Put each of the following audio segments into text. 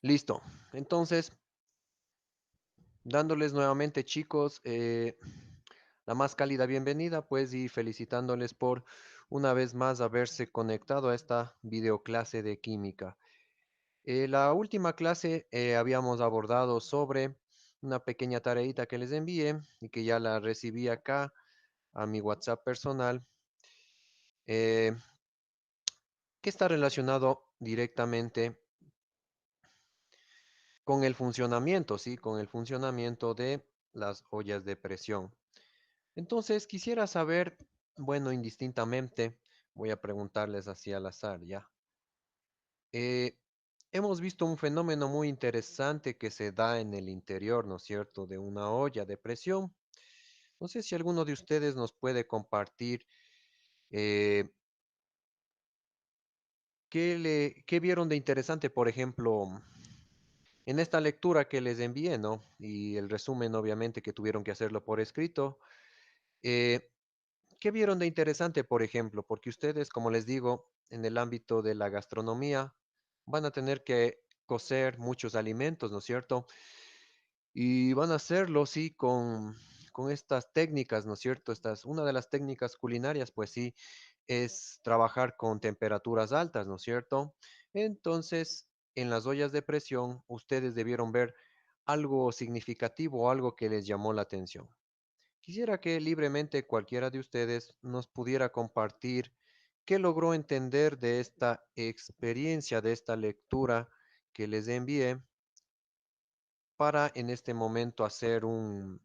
Listo. Entonces, dándoles nuevamente, chicos, la más cálida bienvenida, pues, y felicitándoles por una vez más haberse conectado a esta videoclase de química. La última clase habíamos abordado sobre una pequeña tareita que les envié y que ya la recibí acá a mi WhatsApp personal, eh, que está relacionado directamente con el funcionamiento, ¿sí? Con el funcionamiento de las ollas de presión. Entonces, quisiera saber, bueno, indistintamente, voy a preguntarles así al azar, ¿ya? Eh, hemos visto un fenómeno muy interesante que se da en el interior, ¿no es cierto?, de una olla de presión. No sé si alguno de ustedes nos puede compartir eh, qué vieron de interesante, por ejemplo, en esta lectura que les envié, ¿no? Y el resumen, obviamente, que tuvieron que hacerlo por escrito. Eh, ¿Qué vieron de interesante, por ejemplo? Porque ustedes, como les digo, en el ámbito de la gastronomía, van a tener que cocer muchos alimentos, ¿no es cierto? Y van a hacerlo, sí, con estas técnicas, ¿no es cierto? Una de las técnicas culinarias, pues sí, es trabajar con temperaturas altas, ¿no es cierto? Entonces, en las ollas de presión, ustedes debieron ver algo significativo, algo que les llamó la atención. Quisiera que libremente cualquiera de ustedes nos pudiera compartir qué logró entender de esta experiencia, de esta lectura que les envié para en este momento hacer un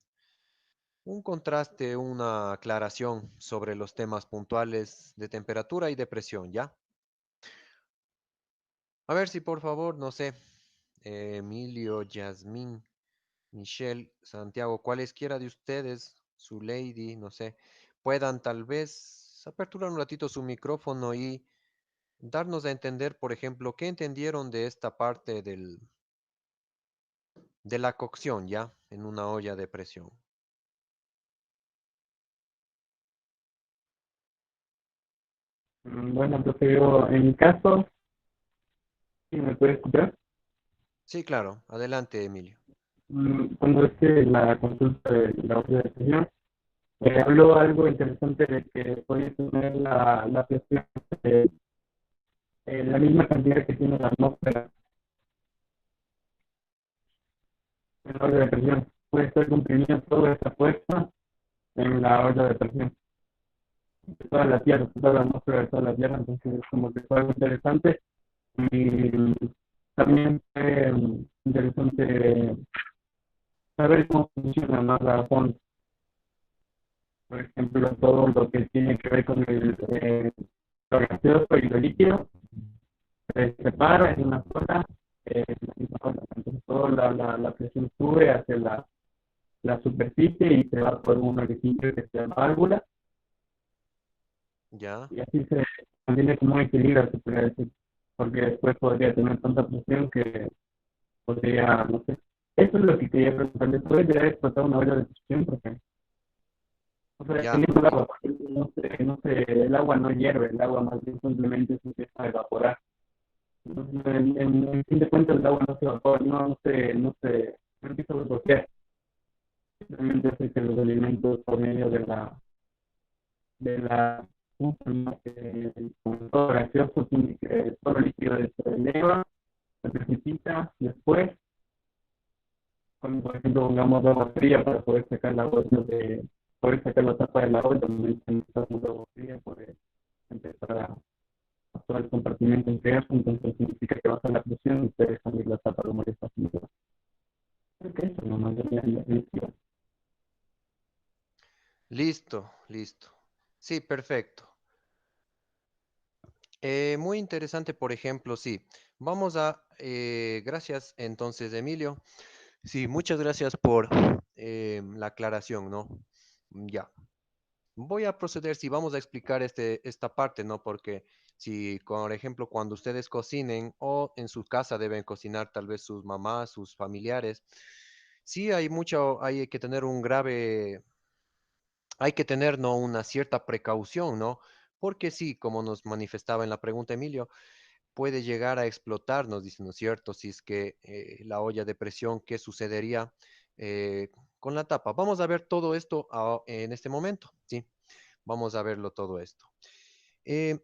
contraste, una aclaración sobre los temas puntuales de temperatura y de presión, ¿ya? A ver si por favor, no sé, Emilio, Yasmín, Michelle, Santiago, cualesquiera de ustedes, su lady, no sé, puedan tal vez aperturar un ratito su micrófono y darnos a entender, por ejemplo, qué entendieron de esta parte de la cocción, ¿ya? En una olla de presión. Bueno, pues yo, en mi caso, si me puede escuchar, Sí, claro. Adelante, Emilio. cuando hice la consulta de la organización, habló algo interesante de que puede tener la presión, eh, la misma cantidad que tiene la atmósfera en la olla de presión. Puede estar comprimida toda esa fuerza en la olla de presión, de toda la Tierra, de toda la atmósfera de toda la Tierra. Entonces, como que fue algo interesante. Y también fue interesante saber cómo funciona más a fondo. Por ejemplo, todo lo que tiene que ver con lo gaseoso y lo líquido se separa en una sola, la misma onda. Entonces, toda la presión sube hacia la superficie y se va por un orificio que se llama válvula, ¿Ya? y así se mantiene como un equilibrio, se podría decir, porque después podría tener tanta presión que podría, no sé. Eso es lo que quería preguntarle. ¿Puede llegar a explotar una olla de presión? Porque, o sea, Ya. dependiendo del agua, porque el agua no hierve, el agua más bien simplemente se empieza a evaporar. Entonces, en fin de cuentas, el agua no se evapora, no empieza a burbujear. Simplemente hace que los alimentos por medio de la, ¿cómo se llama? Como todo gaseoso, tiene que, todo líquido se eleva, se precipita, después, cuando por ejemplo pongamos agua fría para poder sacar la olla poder sacar la tapa de la olla, necesitamos agua fría, poder empezar a todo el compartimento interno, entonces significa que baja la presión y puede salir la tapa como ya está haciendo. Creo que eso nomás ya. Listo, listo. Sí, perfecto. Muy interesante, por ejemplo, sí. Gracias entonces, Emilio. Sí, muchas gracias por la aclaración, ¿no? Ya. Voy a proceder, si vamos a explicar esta parte, ¿no? Porque si, por ejemplo, cuando ustedes cocinen o en su casa deben cocinar tal vez sus mamás, sus familiares, sí hay que tener hay que tener, ¿no? Una cierta precaución, ¿no? Porque sí, como nos manifestaba en la pregunta Emilio, puede llegar a explotar, nos dicen, ¿no es cierto? Si es que la olla de presión, ¿qué sucedería eh, con la tapa? Vamos a ver todo esto en este momento, ¿sí? Vamos a verlo todo esto. Eh,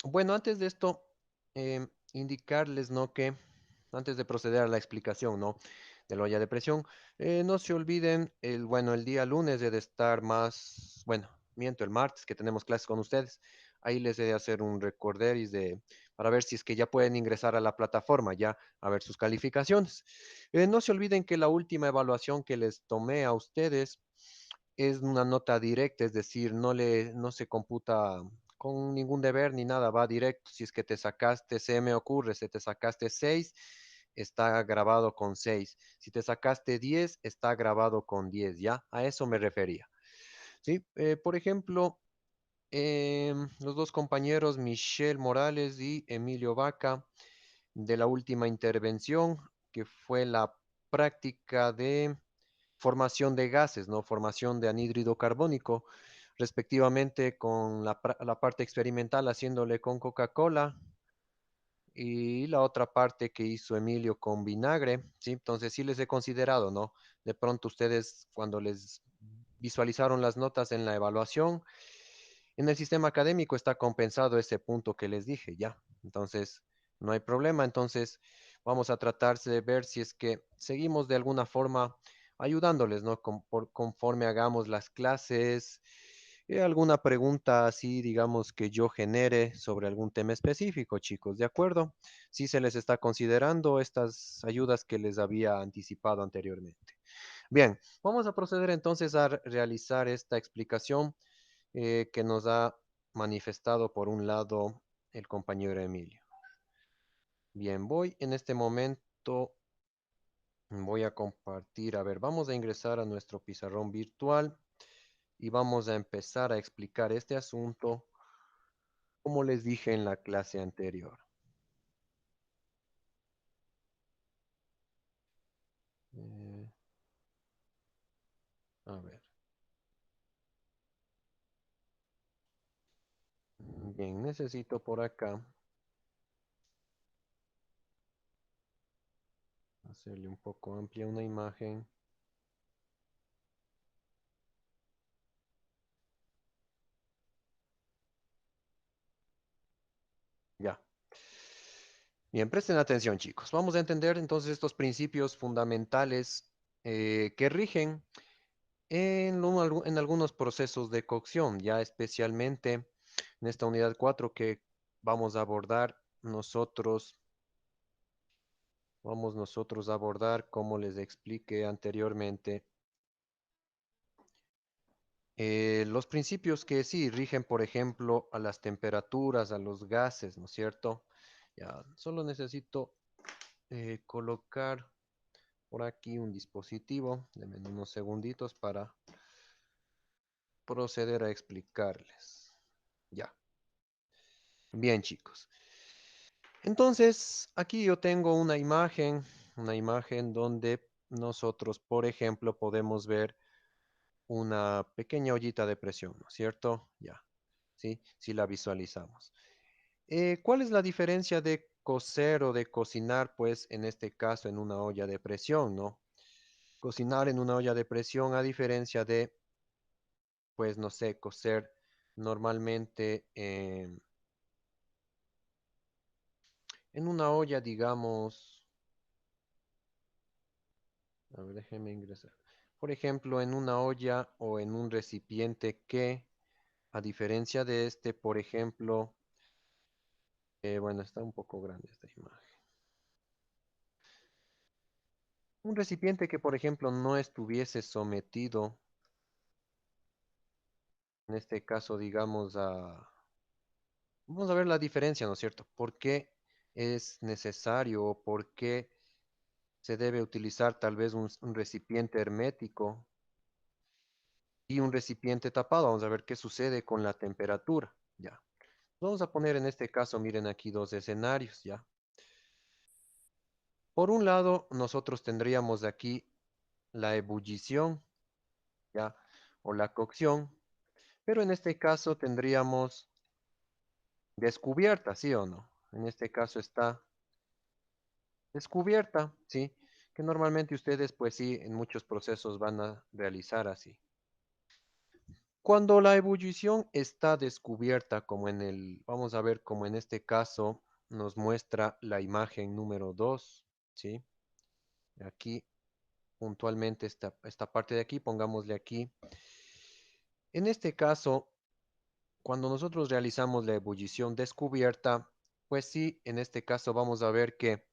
bueno, antes de esto, indicarles, ¿no? Que antes de proceder a la explicación, ¿no? De la olla de presión, no se olviden, bueno, el día lunes de estar más, bueno, miento, el martes que tenemos clases con ustedes. Ahí les he de hacer un recorderis para ver si es que ya pueden ingresar a la plataforma, ya a ver sus calificaciones. No se olviden que la última evaluación que les tomé a ustedes es una nota directa, es decir, no se computa con ningún deber ni nada, va directo. Si es que te sacaste, se me ocurre, si te sacaste 6, está grabado con 6. Si te sacaste 10, está grabado con 10, ¿ya? A eso me refería. ¿Sí? Por ejemplo, los dos compañeros, Michelle Morales y Emilio Vaca, de la última intervención, que fue la práctica de formación de gases, ¿no? Formación de anhídrido carbónico, respectivamente con la parte experimental haciéndole con Coca-Cola y la otra parte que hizo Emilio con vinagre, ¿sí? Entonces sí les he considerado, ¿no? De pronto ustedes cuando les visualizaron las notas en la evaluación, en el sistema académico está compensado ese punto que les dije, ya. Entonces, no hay problema. Entonces, vamos a tratar de ver si es que seguimos de alguna forma ayudándoles, ¿no? Conforme hagamos las clases, alguna pregunta así, digamos, que yo genere sobre algún tema específico, chicos, ¿de acuerdo? Si se les está considerando estas ayudas que les había anticipado anteriormente. Bien, vamos a proceder entonces a realizar esta explicación que nos ha manifestado por un lado el compañero Emilio. Bien, voy en este momento, voy a compartir, a ver, vamos a ingresar a nuestro pizarrón virtual y vamos a empezar a explicar este asunto como les dije en la clase anterior. Eh, a ver, bien, necesito por acá hacerle un poco amplia una imagen. Ya. Bien, presten atención, chicos. Vamos a entender entonces estos principios fundamentales que rigen en algunos procesos de cocción, ya especialmente en esta unidad 4 que vamos a abordar nosotros, vamos nosotros a abordar, como les expliqué anteriormente, los principios que sí rigen, por ejemplo, a las temperaturas, a los gases, ¿no es cierto? Ya, solo necesito colocar por aquí un dispositivo, denme unos segunditos para proceder a explicarles. Ya, bien chicos. Entonces, aquí yo tengo una imagen donde nosotros, por ejemplo, podemos ver una pequeña ollita de presión, ¿no es cierto? Ya, ¿sí? Si la visualizamos. ¿Cuál es la diferencia de cocer o de cocinar, pues, en este caso, en una olla de presión, ¿no? Cocinar en una olla de presión, a diferencia de, pues, no sé, cocer normalmente en una olla, digamos, a ver, déjeme ingresar. Por ejemplo, en una olla o en un recipiente que, a diferencia de este, por ejemplo, bueno, está un poco grande esta imagen. Un recipiente que, por ejemplo, no estuviese sometido, en este caso, digamos, Vamos a ver la diferencia, ¿no es cierto? ¿Por qué es necesario o por qué se debe utilizar tal vez un recipiente hermético y un recipiente tapado? Vamos a ver qué sucede con la temperatura, ¿ya? Vamos a poner en este caso, miren aquí dos escenarios, ¿ya? Por un lado, nosotros tendríamos aquí la ebullición, ¿ya? O la cocción, pero en este caso tendríamos descubierta, ¿sí o no? En este caso está descubierta, ¿sí? Que normalmente ustedes, pues sí, en muchos procesos van a realizar así. Cuando la ebullición está descubierta, como en el, vamos a ver, como en este caso nos muestra la imagen número 2, ¿sí? Aquí, puntualmente esta parte de aquí, pongámosle aquí. En este caso, cuando nosotros realizamos la ebullición descubierta, pues sí, en este caso vamos a ver que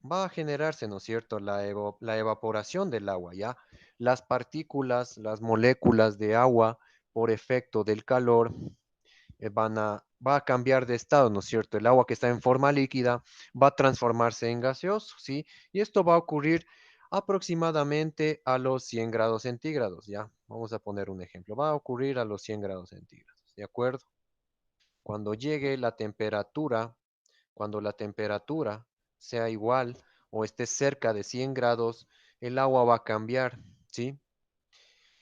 va a generarse, ¿no es cierto?, la evaporación del agua, ¿ya? Las partículas, las moléculas de agua, por efecto del calor, va a cambiar de estado, ¿no es cierto? El agua que está en forma líquida va a transformarse en gaseoso, ¿sí? Y esto va a ocurrir aproximadamente a los 100 grados centígrados, ¿ya? Vamos a poner un ejemplo. Va a ocurrir a los 100 grados centígrados, ¿de acuerdo? Cuando llegue la temperatura, cuando la temperatura sea igual o esté cerca de 100 grados, el agua va a cambiar, ¿sí?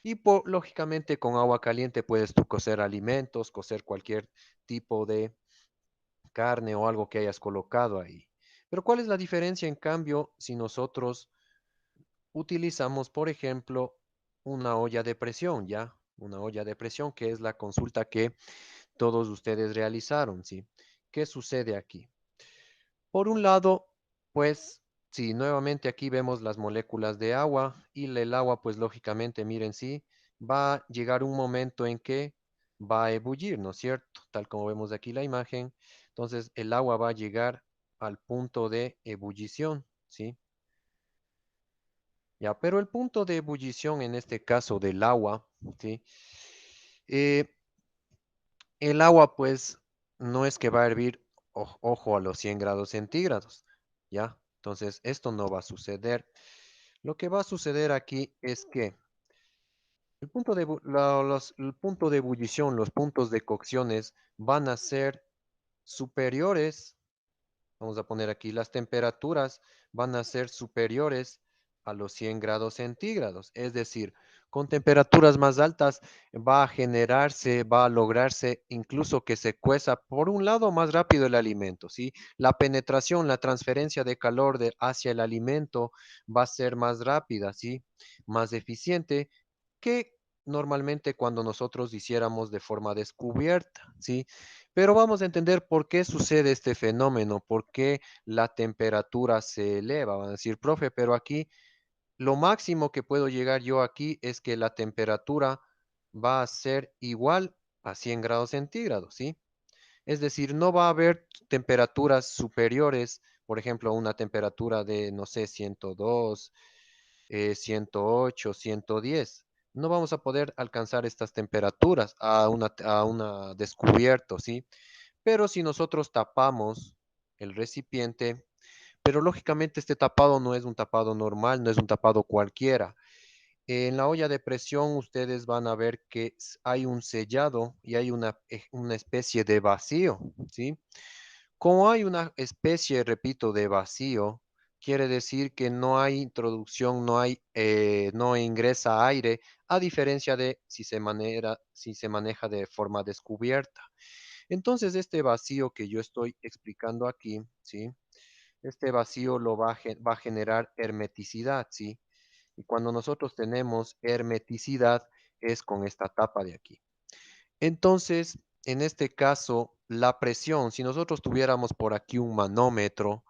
Y lógicamente con agua caliente puedes tú cocer alimentos, cocer cualquier tipo de carne o algo que hayas colocado ahí. Pero ¿cuál es la diferencia en cambio si nosotros utilizamos, por ejemplo, una olla de presión, ¿ya? Una olla de presión, que es la consulta que todos ustedes realizaron, ¿sí? ¿Qué sucede aquí? Por un lado, pues, sí, nuevamente aquí vemos las moléculas de agua y el agua, pues lógicamente, miren, sí, va a llegar un momento en que va a ebullir, ¿no es cierto? Tal como vemos aquí la imagen. Entonces, el agua va a llegar al punto de ebullición, ¿sí? Ya, pero el punto de ebullición en este caso del agua, ¿sí? Eh, el agua, pues, no es que va a hervir, ojo, a los 100 grados centígrados, ¿ya? Entonces, esto no va a suceder. Lo que va a suceder aquí es que el punto de ebullición, los puntos de cocciones van a ser superiores. Vamos a poner aquí, las temperaturas van a ser superiores a los 100 grados centígrados. Es decir, con temperaturas más altas va a generarse, va a lograrse incluso que se cueza por un lado más rápido el alimento, ¿sí? La penetración, la transferencia de calor hacia el alimento va a ser más rápida, ¿sí? Más eficiente que normalmente cuando nosotros hiciéramos de forma descubierta, ¿sí? Pero vamos a entender por qué sucede este fenómeno, por qué la temperatura se eleva. Van a decir, profe, pero aquí lo máximo que puedo llegar yo aquí es que la temperatura va a ser igual a 100 grados centígrados, ¿sí? Es decir, no va a haber temperaturas superiores, por ejemplo, a una temperatura de, no sé, 102, 108, 110. No vamos a poder alcanzar estas temperaturas a una descubierto, ¿sí? Pero si nosotros tapamos el recipiente, pero lógicamente este tapado no es un tapado normal, no es un tapado cualquiera. En la olla de presión ustedes van a ver que hay un sellado y hay una especie de vacío, ¿sí? Como hay una especie, repito, de vacío, quiere decir que no hay introducción, no ingresa aire, a diferencia de si se maneja de forma descubierta. Entonces, este vacío que yo estoy explicando aquí, ¿sí? Este vacío va a generar hermeticidad, ¿sí? Y cuando nosotros tenemos hermeticidad es con esta tapa de aquí. Entonces, en este caso, la presión, si nosotros tuviéramos por aquí un manómetro,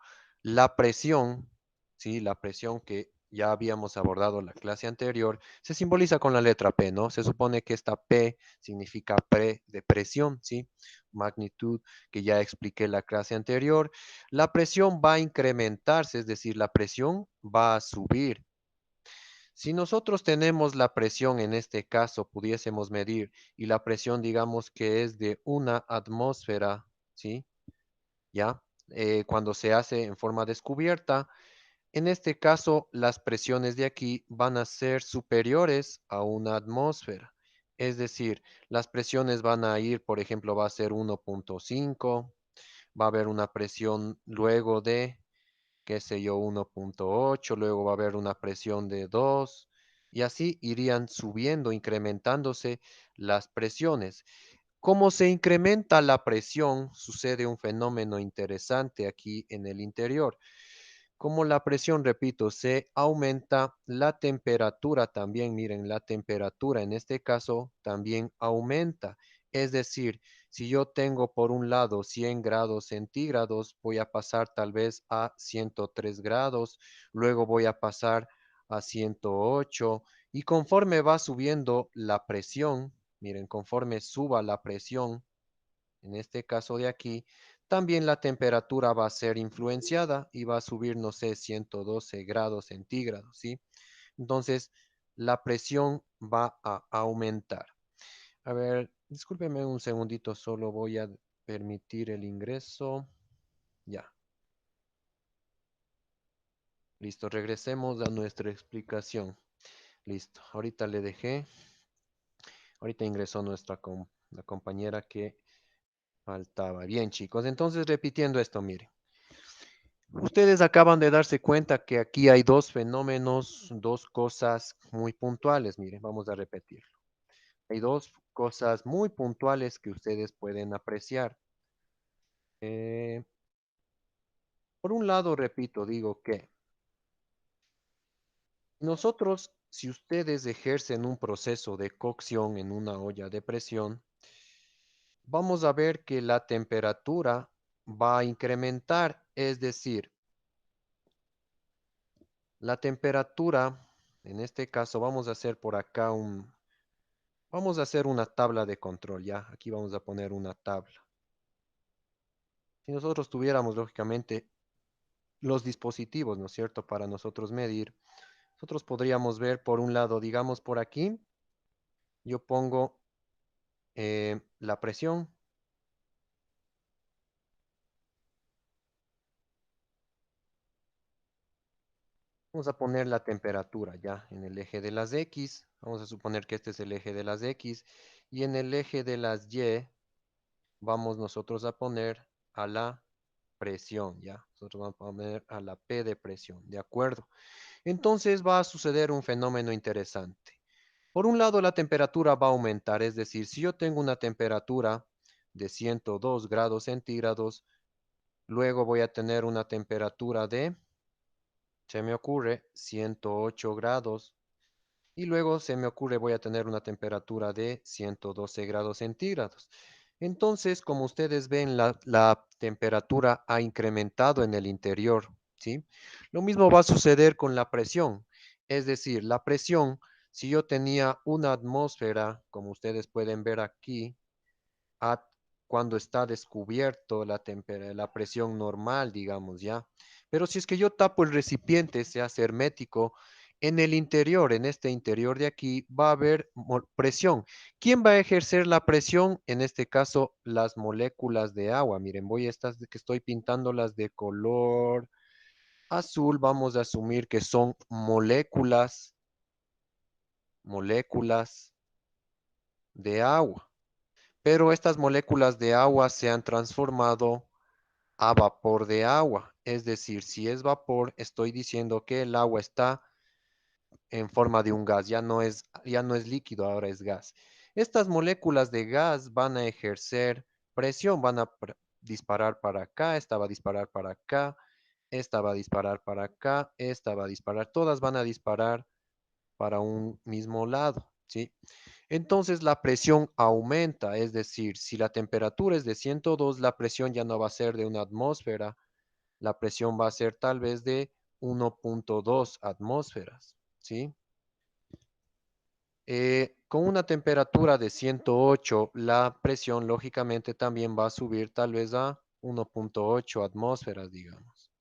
la presión, ¿sí? La presión que ya habíamos abordado en la clase anterior, se simboliza con la letra P, ¿no? Se supone que esta P significa de presión, ¿sí? Magnitud, que ya expliqué en la clase anterior. La presión va a incrementarse, es decir, la presión va a subir. Si nosotros tenemos la presión, en este caso, pudiésemos medir, y la presión, digamos que es de una atmósfera, ¿sí? ¿Ya? Cuando se hace en forma descubierta, en este caso, las presiones de aquí van a ser superiores a una atmósfera. Es decir, las presiones van a ir, por ejemplo, va a ser 1.5, va a haber una presión luego de qué sé yo, 1.8, luego va a haber una presión de 2 y así irían subiendo, incrementándose las presiones. Como se incrementa la presión, sucede un fenómeno interesante aquí en el interior. Como la presión, repito, se aumenta, la temperatura también, miren, la temperatura en este caso también aumenta. Es decir, si yo tengo por un lado 100 grados centígrados, voy a pasar tal vez a 103 grados, luego voy a pasar a 108 y conforme va subiendo la presión, miren, conforme suba la presión, en este caso de aquí, también la temperatura va a ser influenciada y va a subir, no sé, 112 grados centígrados, ¿sí? Entonces, la presión va a aumentar. A ver, discúlpeme un segundito, solo voy a permitir el ingreso. Ya, listo, regresemos a nuestra explicación. Listo, ahorita le dejé, ahorita ingresó la compañera que faltaba. Bien, chicos, entonces repitiendo esto, miren. Ustedes acaban de darse cuenta que aquí hay dos fenómenos, dos cosas muy puntuales. Miren, vamos a repetirlo. Hay dos cosas muy puntuales que ustedes pueden apreciar. Eh, por un lado, repito, digo que nosotros, si ustedes ejercen un proceso de cocción en una olla de presión, vamos a ver que la temperatura va a incrementar, es decir, la temperatura, en este caso, vamos a hacer por acá vamos a hacer una tabla de control, ¿ya? Aquí vamos a poner una tabla. Si nosotros tuviéramos, lógicamente, los dispositivos, ¿no es cierto?, para nosotros medir, nosotros podríamos ver, por un lado, digamos por aquí, yo pongo la presión, vamos a poner la temperatura, ¿ya? En el eje de las X, vamos a suponer que este es el eje de las X, y en el eje de las Y, vamos nosotros a poner a la presión, ¿ya? Nosotros vamos a poner a la P de presión, ¿de acuerdo? Entonces va a suceder un fenómeno interesante. Por un lado, la temperatura va a aumentar, es decir, si yo tengo una temperatura de 102 grados centígrados, luego voy a tener una temperatura de, se me ocurre, 108 grados, y luego se me ocurre voy a tener una temperatura de 112 grados centígrados. Entonces, como ustedes ven, la temperatura ha incrementado en el interior, ¿sí? Lo mismo va a suceder con la presión. Es decir, la presión, si yo tenía una atmósfera, como ustedes pueden ver aquí, a cuando está descubierto la presión normal, digamos, ¿ya? Pero si es que yo tapo el recipiente, se hace hermético, en el interior, en este interior de aquí, va a haber presión. ¿Quién va a ejercer la presión? En este caso, las moléculas de agua. Miren, voy a estas que estoy pintándolas de color azul, vamos a asumir que son moléculas de agua. Pero estas moléculas de agua se han transformado a vapor de agua. Es decir, si es vapor, estoy diciendo que el agua está en forma de un gas, ya no es líquido, ahora es gas. Estas moléculas de gas van a ejercer presión, van a disparar para acá, esta va a disparar para acá, esta va a disparar para acá, esta va a disparar, todas van a disparar para un mismo lado, ¿sí? Entonces la presión aumenta, es decir, si la temperatura es de 102, la presión ya no va a ser de una atmósfera, la presión va a ser tal vez de 1.2 atmósferas, ¿sí? Con una temperatura de 108, la presión lógicamente también va a subir tal vez a 1.8 atmósferas, digamos.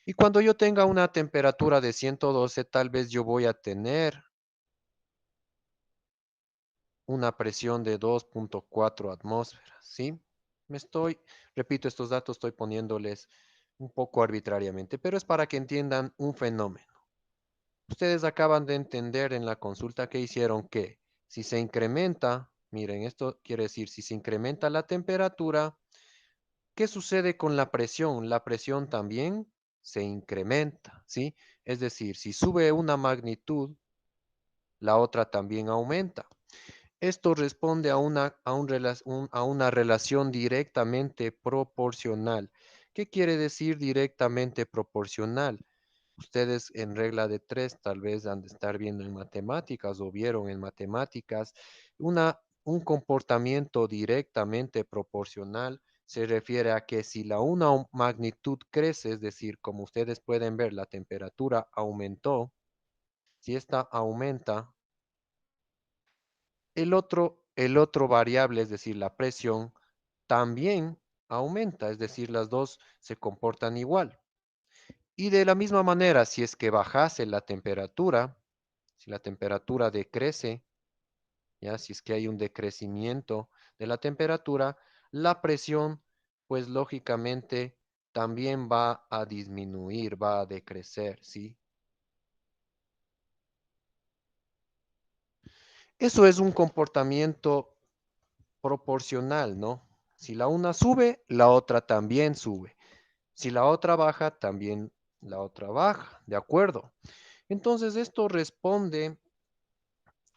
Y cuando yo tenga una temperatura de 112, tal vez yo voy a tener una presión de 2.4 atmósferas, ¿sí? Repito, estos datos estoy poniéndoles un poco arbitrariamente, pero es para que entiendan un fenómeno. Ustedes acaban de entender en la consulta que hicieron que si se incrementa, miren, esto quiere decir, si se incrementa la temperatura, ¿qué sucede con la presión? La presión también se incrementa, ¿sí? Es decir, si sube una magnitud, la otra también aumenta. Esto responde a una relación directamente proporcional. ¿Qué quiere decir directamente proporcional? Ustedes en regla de tres tal vez han de estar viendo en matemáticas o vieron en matemáticas un comportamiento directamente proporcional se refiere a que si una magnitud crece, es decir, como ustedes pueden ver, la temperatura aumentó, si esta aumenta, el otro variable, es decir, la presión, también aumenta, es decir, las dos se comportan igual. Y de la misma manera, si es que bajase la temperatura, si la temperatura decrece, ya, si es que hay un decrecimiento de la temperatura, la presión, pues lógicamente también va a disminuir, va a decrecer, ¿sí? Eso es un comportamiento proporcional, ¿no? Si la una sube, la otra también sube. Si la otra baja, también la otra baja, ¿de acuerdo? Entonces, esto responde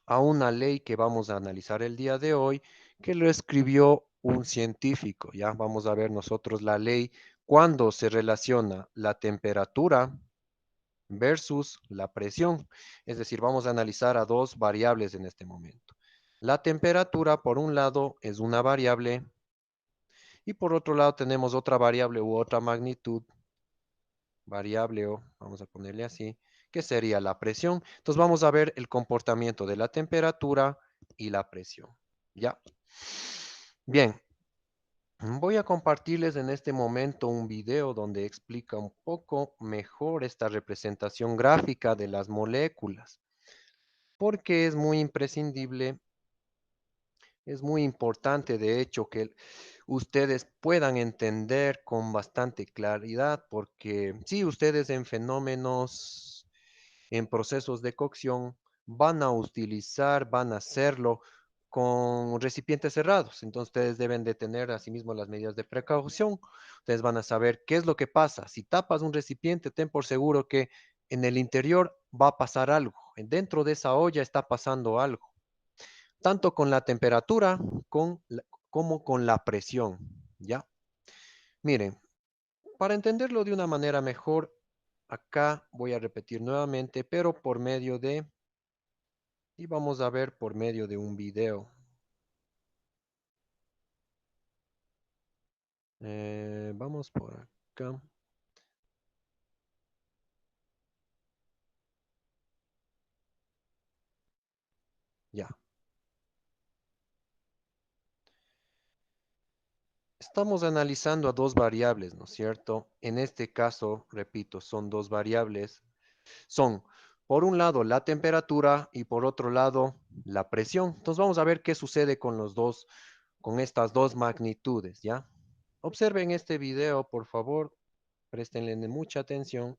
a una ley que vamos a analizar el día de hoy, que lo escribió un científico. Ya vamos a ver nosotros la ley cuando se relaciona la temperatura versus la presión. Es decir, vamos a analizar a dos variables en este momento. La temperatura, por un lado, es una variable y por otro lado tenemos otra variable u otra magnitud, variable o vamos a ponerle así, que sería la presión. Entonces vamos a ver el comportamiento de la temperatura y la presión. ¿Ya? Bien, voy a compartirles en este momento un video donde explica un poco mejor esta representación gráfica de las moléculas, porque es muy imprescindible, es muy importante de hecho que ustedes puedan entender con bastante claridad, porque si ustedes en fenómenos, en procesos de cocción, van a utilizar, van a hacerlo con recipientes cerrados. Entonces ustedes deben de tener asimismo las medidas de precaución. Ustedes van a saber qué es lo que pasa. Si tapas un recipiente, ten por seguro que en el interior va a pasar algo. Dentro de esa olla está pasando algo, tanto con la temperatura como con la presión. ¿Ya? Miren, para entenderlo de una manera mejor, acá voy a repetir nuevamente, pero por medio de, y vamos a ver por medio de un video. Vamos por acá. Ya. Estamos analizando a dos variables, ¿no es cierto? En este caso, repito, son dos variables. Son, por un lado, la temperatura y por otro lado, la presión. Entonces vamos a ver qué sucede con los dos, con estas dos magnitudes, ¿ya? Observen este video, por favor. Préstenle mucha atención.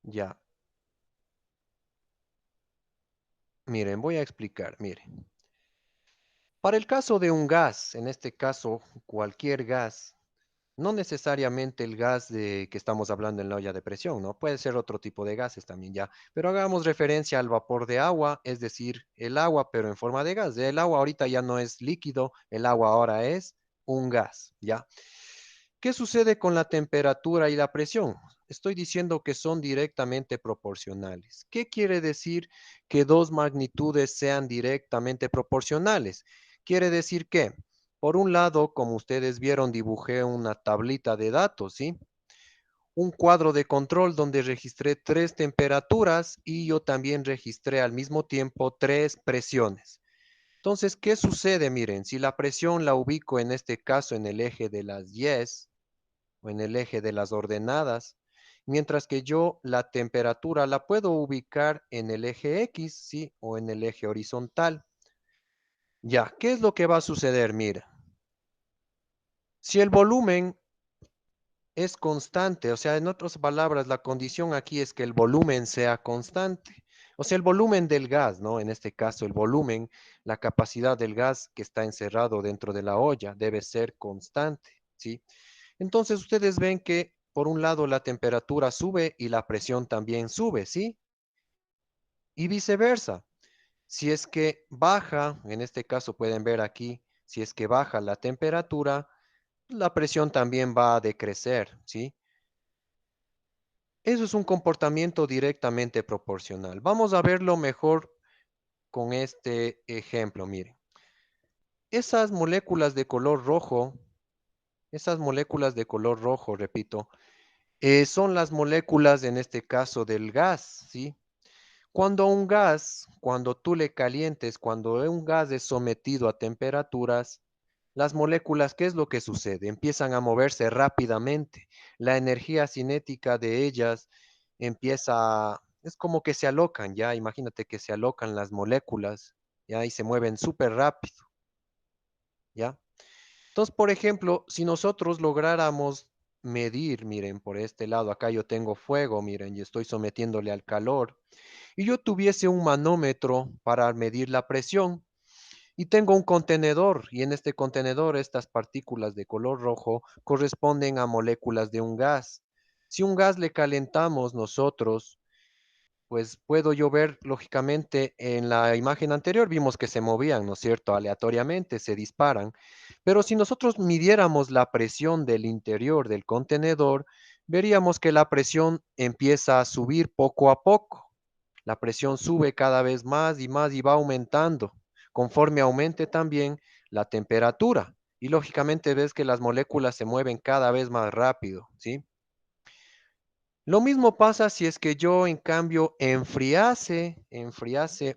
Ya. Miren, voy a explicar. Miren. Para el caso de un gas, en este caso, cualquier gas, no necesariamente el gas de que estamos hablando en la olla de presión, ¿no? Puede ser otro tipo de gases también ya, pero hagamos referencia al vapor de agua, es decir, el agua, pero en forma de gas. El agua ahorita ya no es líquido, el agua ahora es un gas, ¿ya? ¿Qué sucede con la temperatura y la presión? Estoy diciendo que son directamente proporcionales. ¿Qué quiere decir que dos magnitudes sean directamente proporcionales? Quiere decir que, por un lado, como ustedes vieron, dibujé una tablita de datos, ¿sí? Un cuadro de control donde registré tres temperaturas y yo también registré al mismo tiempo tres presiones. Entonces, ¿qué sucede? Miren, si la presión la ubico en este caso en el eje de las Y o en el eje de las ordenadas, mientras que yo la temperatura la puedo ubicar en el eje X, ¿sí? O en el eje horizontal. Ya, ¿qué es lo que va a suceder? Mira, si el volumen es constante, o sea, en otras palabras, la condición aquí es que el volumen sea constante. O sea, el volumen del gas, ¿no? En este caso, el volumen, la capacidad del gas que está encerrado dentro de la olla debe ser constante, ¿sí? Entonces, ustedes ven que por un lado la temperatura sube y la presión también sube, ¿sí? Y viceversa. Si es que baja, en este caso pueden ver aquí, si es que baja la temperatura, la presión también va a decrecer, ¿sí? Eso es un comportamiento directamente proporcional. Vamos a verlo mejor con este ejemplo, miren. Esas moléculas de color rojo, esas moléculas de color rojo, repito, son las moléculas en este caso del gas, ¿sí? Cuando tú le calientes, cuando un gas es sometido a temperaturas, las moléculas, ¿qué es lo que sucede? Empiezan a moverse rápidamente. La energía cinética de ellas es como que se alocan, ya, imagínate que se alocan las moléculas, ya, y se mueven súper rápido, ya. Entonces, por ejemplo, si nosotros lográramos medir, miren, por este lado, acá yo tengo fuego, miren, y estoy sometiéndole al calor, y yo tuviese un manómetro para medir la presión, y tengo un contenedor, y en este contenedor estas partículas de color rojo corresponden a moléculas de un gas. Si un gas le calentamos nosotros, pues puedo yo ver, lógicamente, en la imagen anterior vimos que se movían, ¿no es cierto? Aleatoriamente, se disparan. Pero si nosotros midiéramos la presión del interior del contenedor, veríamos que la presión empieza a subir poco a poco. La presión sube cada vez más y va aumentando, conforme aumente también la temperatura. Y lógicamente ves que las moléculas se mueven cada vez más rápido, ¿sí? Lo mismo pasa si es que yo, en cambio, enfriase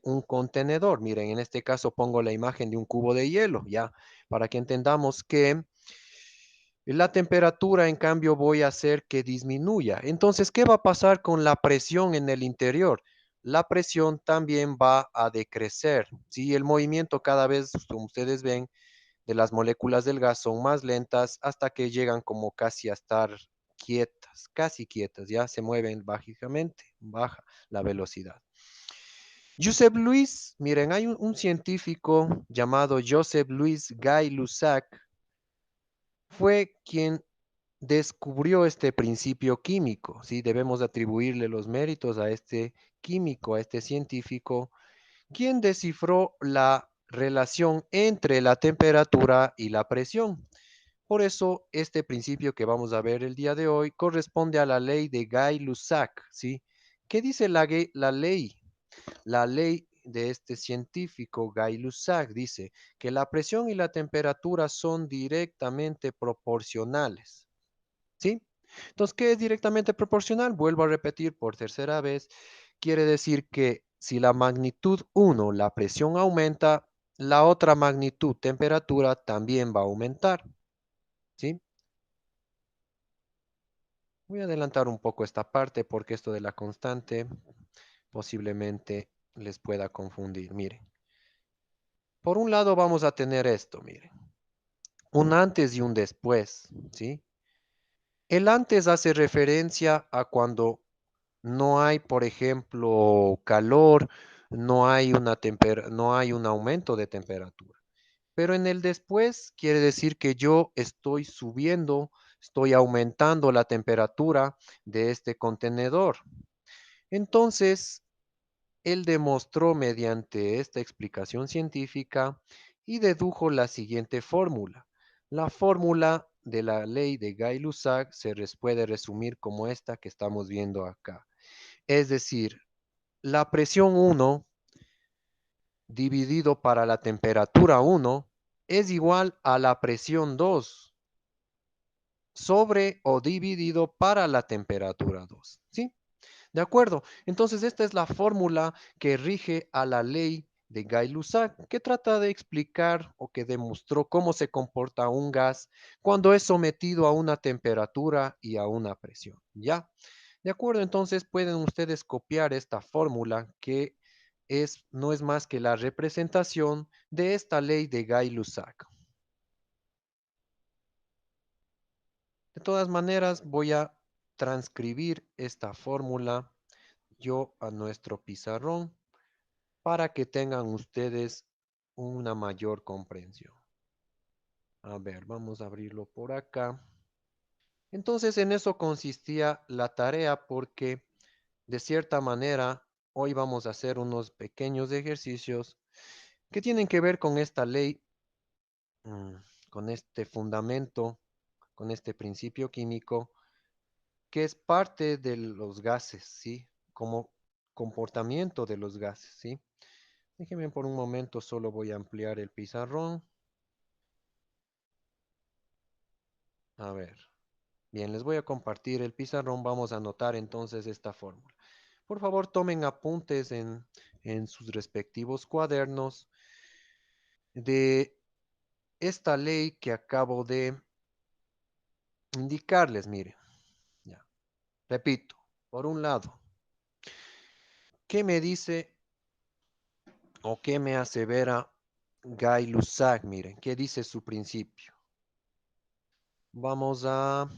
un contenedor. Miren, en este caso pongo la imagen de un cubo de hielo, ya, para que entendamos que la temperatura, en cambio, voy a hacer que disminuya. Entonces, ¿qué va a pasar con la presión en el interior? La presión también va a decrecer. Si el movimiento cada vez, como ustedes ven, de las moléculas del gas son más lentas hasta que llegan como casi a estar quietas, casi quietas, ya se mueven bajamente, baja la velocidad. Joseph Louis, miren, hay un científico llamado Joseph Louis Gay-Lussac, fue quien descubrió este principio químico, ¿sí? Debemos atribuirle los méritos a este químico, a este científico, quien descifró la relación entre la temperatura y la presión. Por eso, este principio que vamos a ver el día de hoy corresponde a la ley de Gay-Lussac, ¿sí? ¿Qué dice la ley? La ley de este científico Gay-Lussac dice que la presión y la temperatura son directamente proporcionales, ¿sí? Entonces, ¿qué es directamente proporcional? Vuelvo a repetir por tercera vez. Quiere decir que si la magnitud 1, la presión aumenta, la otra magnitud, temperatura, también va a aumentar, ¿sí? Voy a adelantar un poco esta parte porque esto de la constante posiblemente les pueda confundir. Miren, por un lado vamos a tener esto, miren, un antes y un después, ¿sí? El antes hace referencia a cuando no hay, por ejemplo, calor, no hay un aumento de temperatura. Pero en el después quiere decir que yo estoy subiendo, estoy aumentando la temperatura de este contenedor. Entonces, él demostró mediante esta explicación científica y dedujo la siguiente fórmula. La fórmula de la ley de Gay-Lussac puede resumir como esta que estamos viendo acá. Es decir, la presión 1 dividido para la temperatura 1 es igual a la presión 2 sobre o dividido para la temperatura 2. ¿Sí? ¿De acuerdo? Entonces, esta es la fórmula que rige a la ley de Gay-Lussac, que trata de explicar o que demostró cómo se comporta un gas cuando es sometido a una temperatura y a una presión. ¿Ya? De acuerdo, entonces pueden ustedes copiar esta fórmula que no es más que la representación de esta ley de Gay-Lussac. De todas maneras, voy a transcribir esta fórmula yo a nuestro pizarrón para que tengan ustedes una mayor comprensión. A ver, vamos a abrirlo por acá. Entonces, en eso consistía la tarea porque, de cierta manera, hoy vamos a hacer unos pequeños ejercicios que tienen que ver con esta ley, mm, con este fundamento, con este principio químico, que es parte de los gases, ¿sí? Como comportamiento de los gases, ¿sí? Déjenme por un momento, solo voy a ampliar el pizarrón. A ver. Bien, les voy a compartir el pizarrón. Vamos a anotar entonces esta fórmula. Por favor, tomen apuntes en sus respectivos cuadernos de esta ley que acabo de indicarles. Miren, ya. Repito, por un lado, ¿qué me dice o qué me asevera Gay-Lussac? Miren, ¿qué dice su principio? Vamos a,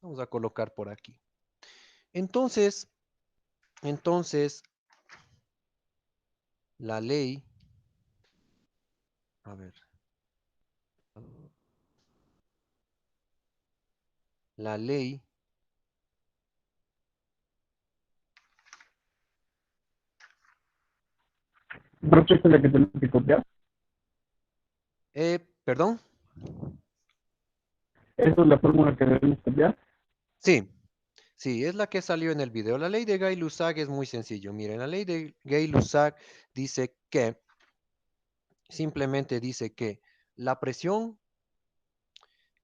vamos a colocar por aquí. Entonces, entonces, la ley, a ver, la ley, Brocha es la que tenemos que copiar. perdón, Esa es la fórmula que debemos copiar. sí, sí, es la que salió en el video. La ley de Gay-Lussac es muy sencillo. Miren, la ley de Gay-Lussac dice que, simplemente dice que la presión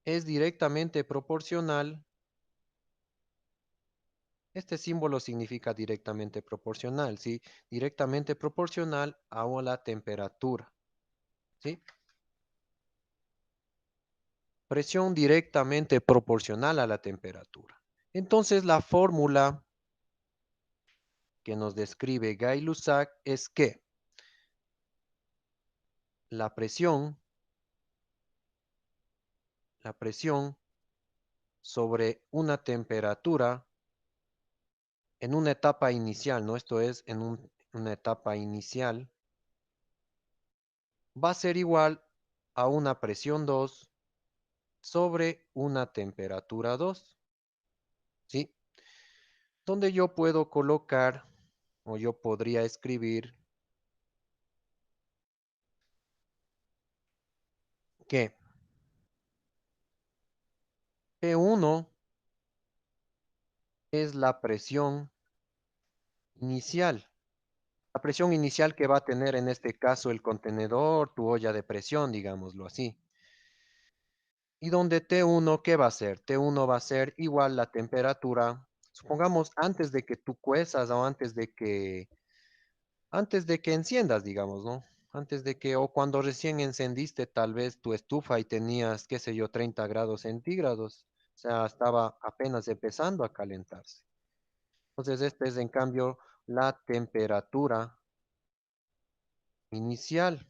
es directamente proporcional. Este símbolo significa directamente proporcional, ¿sí? Directamente proporcional a la temperatura, ¿sí? Presión directamente proporcional a la temperatura. Entonces, la fórmula que nos describe Gay-Lussac es que la presión sobre una temperatura en una etapa inicial, ¿no? Esto es, en una etapa inicial, va a ser igual a una presión 2 sobre una temperatura 2, ¿sí? Donde yo puedo colocar, o yo podría escribir que P1 es la presión inicial. La presión inicial que va a tener en este caso el contenedor, tu olla de presión, digámoslo así. Y donde T1, ¿qué va a ser? T1 va a ser igual la temperatura, supongamos antes de que tú cuezas o antes de que enciendas, digamos, ¿no? Antes de que, o cuando recién encendiste tal vez tu estufa y tenías, qué sé yo, 30 grados centígrados. O sea, estaba apenas empezando a calentarse. Entonces, esta es en cambio la temperatura inicial,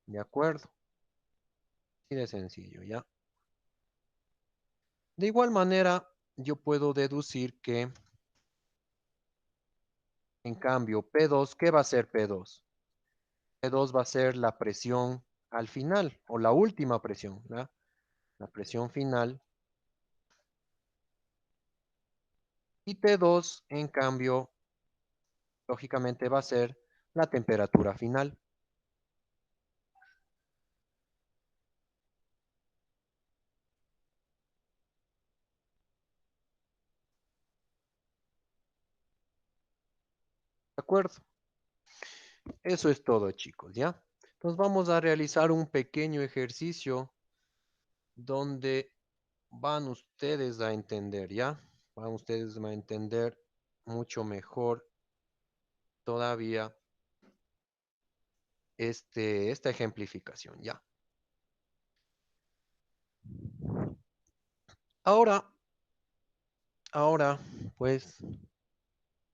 ¿de acuerdo? Así de sencillo, ¿ya? De igual manera, yo puedo deducir que, en cambio, P2, ¿qué va a ser P2? P2 va a ser la presión al final, o la última presión, ¿verdad? La presión final. Y T2, en cambio, lógicamente va a ser la temperatura final. ¿De acuerdo? Eso es todo, chicos, ¿ya? Entonces vamos a realizar un pequeño ejercicio donde van ustedes a entender, ¿ya? Van ustedes a entender mucho mejor todavía esta ejemplificación, ¿ya? Ahora, ahora, pues,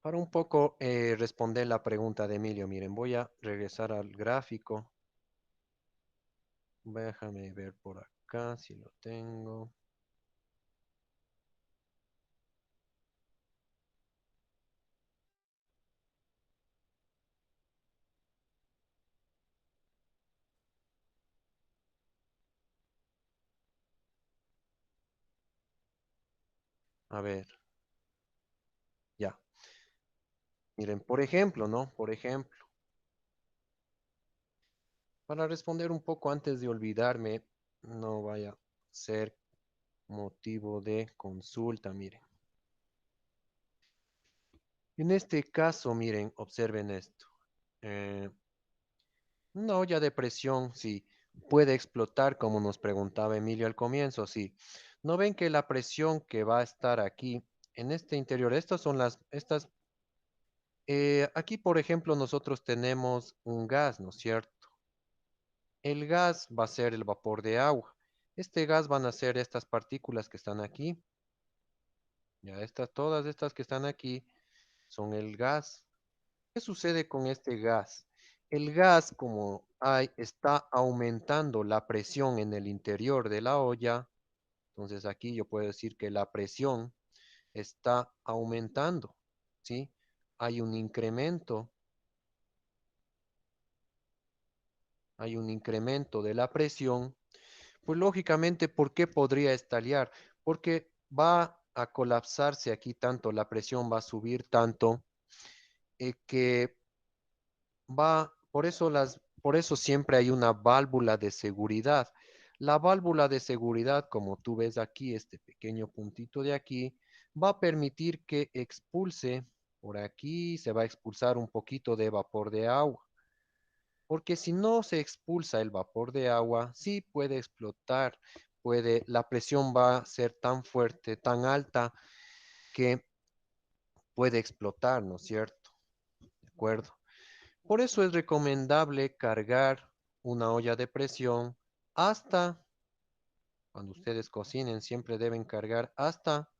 para un poco responder la pregunta de Emilio, miren, voy a regresar al gráfico. Déjame ver por acá si lo tengo. A ver, ya. Miren, por ejemplo, ¿no? Por ejemplo, para responder un poco antes de olvidarme, no vaya a ser motivo de consulta, miren. En este caso, miren, observen esto. Eh, una olla de presión, sí, puede explotar, como nos preguntaba Emilio al comienzo, sí. ¿No ven que la presión que va a estar aquí, en este interior, aquí, por ejemplo, nosotros tenemos un gas, ¿no es cierto? El gas va a ser el vapor de agua. Este gas van a ser estas partículas que están aquí. Ya todas estas que están aquí son el gas. ¿Qué sucede con este gas? El gas, como está aumentando la presión en el interior de la olla, entonces aquí yo puedo decir que la presión está aumentando, ¿sí? Hay un incremento, hay un incremento de la presión. Pues lógicamente, ¿por qué podría estallar? Porque va a colapsarse aquí tanto, la presión va a subir tanto, que por eso siempre hay una válvula de seguridad. La válvula de seguridad, como tú ves aquí, este pequeño puntito de aquí, va a permitir que expulse, por aquí se va a expulsar un poquito de vapor de agua. Porque si no se expulsa el vapor de agua, sí puede explotar, la presión va a ser tan fuerte, tan alta, que puede explotar, ¿no es cierto? ¿De acuerdo? Por eso es recomendable cargar una olla de presión hasta, cuando ustedes cocinen, siempre deben cargar hasta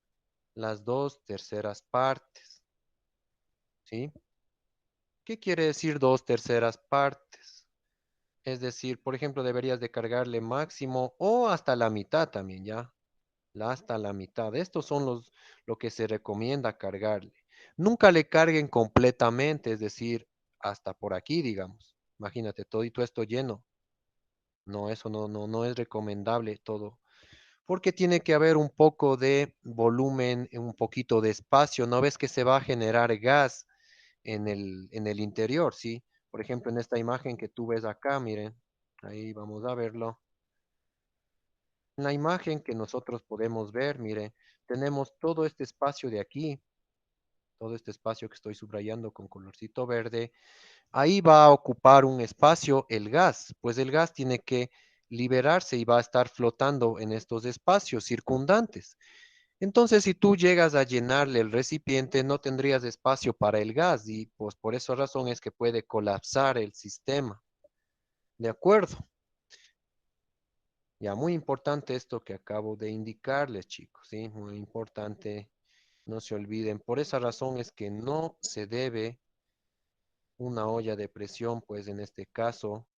las 2/3 partes, ¿sí? ¿Qué quiere decir 2/3 partes? Es decir, por ejemplo, deberías de cargarle máximo o hasta la mitad también, ¿ya? Hasta la mitad. Estos son lo que se recomienda cargarle. Nunca le carguen completamente, es decir, hasta por aquí, digamos. Imagínate, todo esto lleno. No, eso no es recomendable todo, porque tiene que haber un poco de volumen, un poquito de espacio. ¿No ves que se va a generar gas en el interior, sí? Por ejemplo, en esta imagen que tú ves acá, miren, ahí vamos a verlo. En la imagen que nosotros podemos ver, miren, tenemos todo este espacio de aquí, todo este espacio que estoy subrayando con colorcito verde. Ahí va a ocupar un espacio el gas, pues el gas tiene que liberarse y va a estar flotando en estos espacios circundantes. Entonces, si tú llegas a llenarle el recipiente, no tendrías espacio para el gas y pues por esa razón es que puede colapsar el sistema. ¿De acuerdo? Ya, muy importante esto que acabo de indicarles, chicos, ¿sí? Muy importante, no se olviden. Por esa razón es que no se debe una olla de presión, pues en este caso,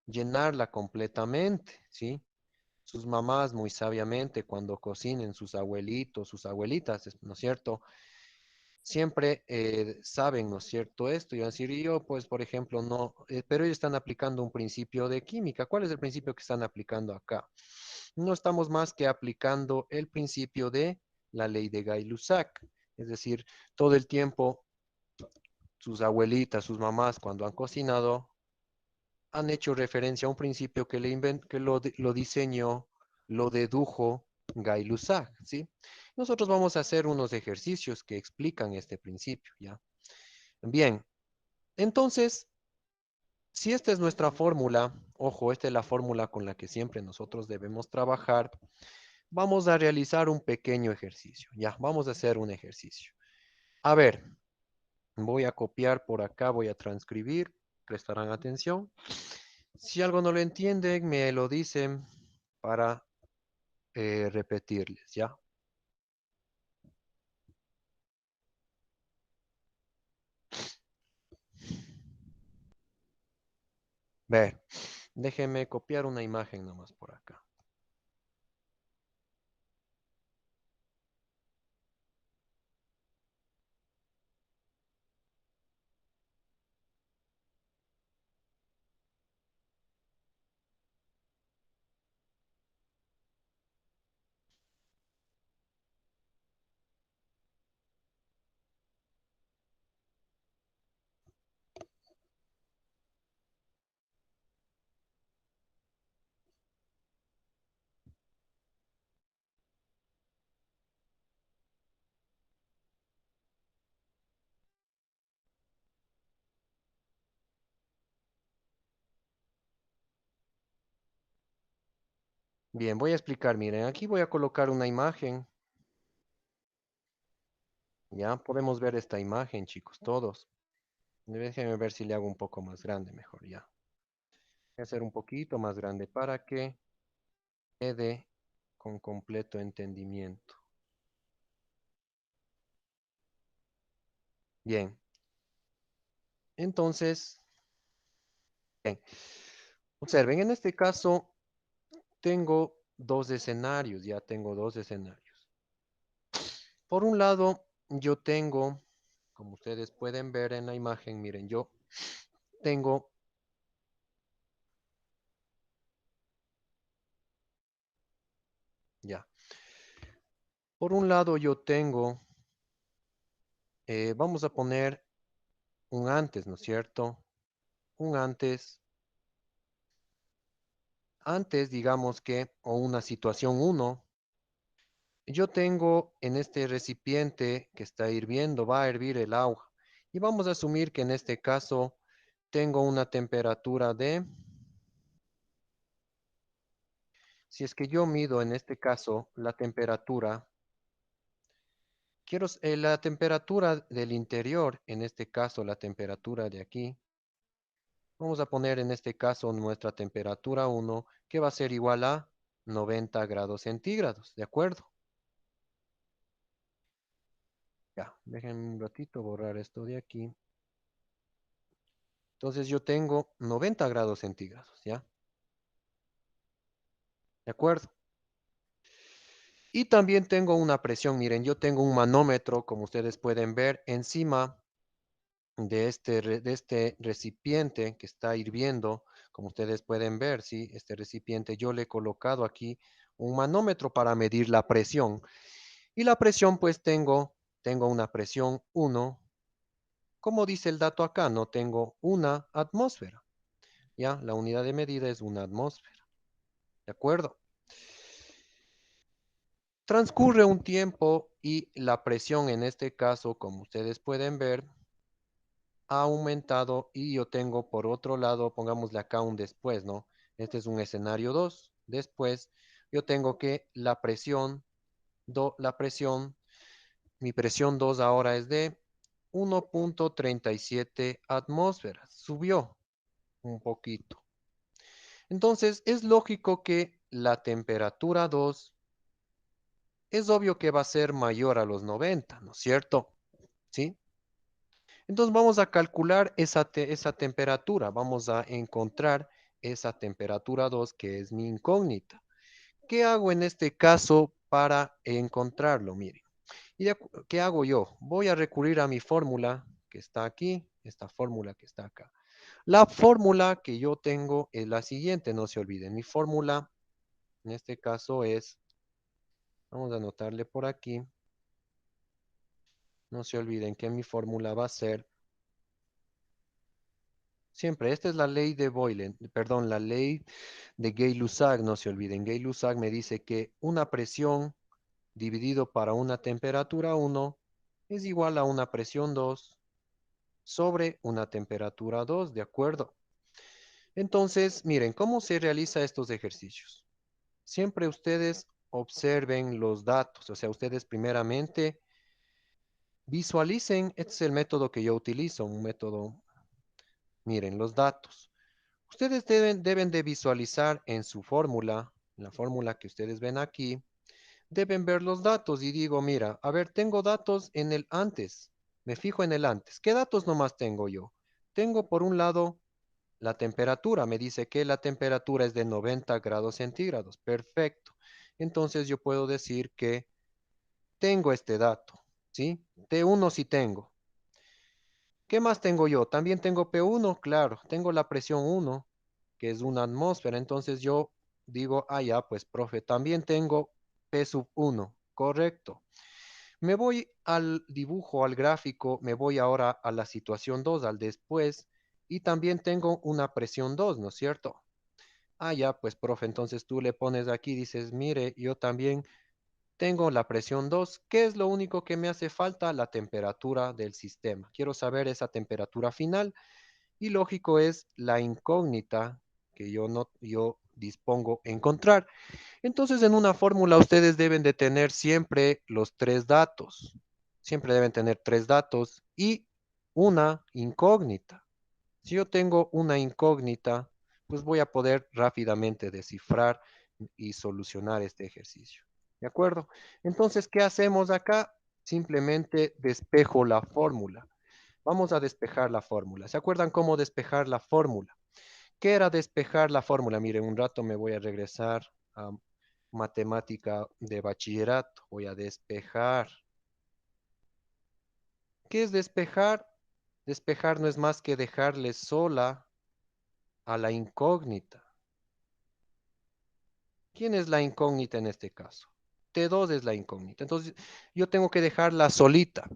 llenarla completamente, ¿sí? Sus mamás muy sabiamente cuando cocinen, sus abuelitos, sus abuelitas, ¿no es cierto? Siempre saben, ¿no es cierto? Esto y van a decir, y yo, pues, por ejemplo, no, pero ellos están aplicando un principio de química. ¿Cuál es el principio que están aplicando acá? No estamos más que aplicando el principio de la ley de Gay-Lussac, es decir, todo el tiempo sus abuelitas, sus mamás, cuando han cocinado, han hecho referencia a un principio que, lo diseñó, lo dedujo Gay-Lussac, ¿sí? Nosotros vamos a hacer unos ejercicios que explican este principio, ¿ya? Bien, entonces, si esta es nuestra fórmula, ojo, esta es la fórmula con la que siempre nosotros debemos trabajar, vamos a realizar un pequeño ejercicio, ¿ya? Vamos a hacer un ejercicio. A ver, voy a copiar por acá, voy a transcribir, prestarán atención. Si algo no lo entienden, me lo dicen para repetirles, ¿ya? Ver, déjenme copiar una imagen nomás por acá. Bien, voy a explicar. Miren, aquí voy a colocar una imagen. Ya podemos ver esta imagen, chicos, todos. Déjenme ver si le hago un poco más grande, mejor ya. Voy a hacer un poquito más grande para que quede con completo entendimiento. Bien, entonces, bien, observen, en este caso tengo dos escenarios, ya tengo dos escenarios. Por un lado, yo tengo, como ustedes pueden ver en la imagen, miren, yo tengo, ya, por un lado yo tengo, vamos a poner un antes, ¿no es cierto? Un antes, digamos que, o una situación uno. Yo tengo en este recipiente que está hirviendo, va a hervir el agua. Y vamos a asumir que en este caso tengo una temperatura de, si es que yo mido en este caso la temperatura, quiero la temperatura del interior, en este caso la temperatura de aquí. Vamos a poner en este caso nuestra temperatura 1, que va a ser igual a 90 grados centígrados, ¿de acuerdo? Ya, déjenme un ratito borrar esto de aquí. Entonces yo tengo 90 grados centígrados, ¿ya? ¿De acuerdo? Y también tengo una presión. Miren, yo tengo un manómetro, como ustedes pueden ver, encima de este recipiente que está hirviendo. Como ustedes pueden ver, ¿sí? Este recipiente yo le he colocado aquí un manómetro para medir la presión. Y la presión, pues tengo una presión 1. Como dice el dato acá, no tengo una atmósfera. ¿Ya? La unidad de medida es una atmósfera. ¿De acuerdo? Transcurre un tiempo y la presión en este caso, como ustedes pueden ver, ha aumentado y yo tengo por otro lado, pongámosle acá un después, ¿no? Este es un escenario 2. Después, yo tengo que la presión, mi presión 2 ahora es de 1.37 atmósferas. Subió un poquito. Entonces, es lógico que la temperatura 2 es obvio que va a ser mayor a los 90, ¿no es cierto? ¿Sí? Entonces vamos a calcular esa temperatura, vamos a encontrar esa temperatura 2 que es mi incógnita. ¿Qué hago en este caso para encontrarlo? Miren, ¿qué hago yo? Voy a recurrir a mi fórmula que está aquí, esta fórmula que está acá. La fórmula que yo tengo es la siguiente, no se olviden. Mi fórmula en este caso es, vamos a anotarle por aquí, no se olviden que mi fórmula va a ser siempre, esta es la ley de Boyle, perdón, la ley de Gay-Lussac, no se olviden. Gay-Lussac me dice que una presión dividido para una temperatura 1 es igual a una presión 2 sobre una temperatura 2, ¿de acuerdo? Entonces, miren, ¿cómo se realiza estos ejercicios? Siempre ustedes observen los datos, o sea, ustedes primeramente visualicen, este es el método que yo utilizo, un método, miren, los datos. Ustedes deben de visualizar en su fórmula, la fórmula que ustedes ven aquí, deben ver los datos y digo, mira, a ver, tengo datos en el antes, me fijo en el antes. ¿Qué datos nomás tengo yo? Tengo por un lado la temperatura, me dice que la temperatura es de 90 grados centígrados, perfecto. Entonces yo puedo decir que tengo este dato, ¿sí? T1 sí tengo. ¿Qué más tengo yo? También tengo P1, claro, tengo la presión 1, que es una atmósfera. Entonces yo digo, ah, ya, pues, profe, también tengo P sub 1, correcto. Me voy al dibujo, al gráfico, me voy ahora a la situación 2, al después, y también tengo una presión 2, ¿no es cierto? Ah, ya, pues, profe, entonces tú le pones aquí, dices, mire, yo también tengo la presión 2. ¿Qué es lo único que me hace falta? La temperatura del sistema. Quiero saber esa temperatura final y lógico es la incógnita que yo dispongo encontrar. Entonces, en una fórmula ustedes deben de tener siempre los tres datos. Siempre deben tener tres datos y una incógnita. Si yo tengo una incógnita, pues voy a poder rápidamente descifrar y solucionar este ejercicio. ¿De acuerdo? Entonces, ¿qué hacemos acá? Simplemente despejo la fórmula. Vamos a despejar la fórmula. ¿Se acuerdan cómo despejar la fórmula? ¿Qué era despejar la fórmula? Miren, un rato me voy a regresar a matemática de bachillerato. Voy a despejar. ¿Qué es despejar? Despejar no es más que dejarle sola a la incógnita. ¿Quién es la incógnita en este caso? T2 es la incógnita. Entonces, yo tengo que dejarla solita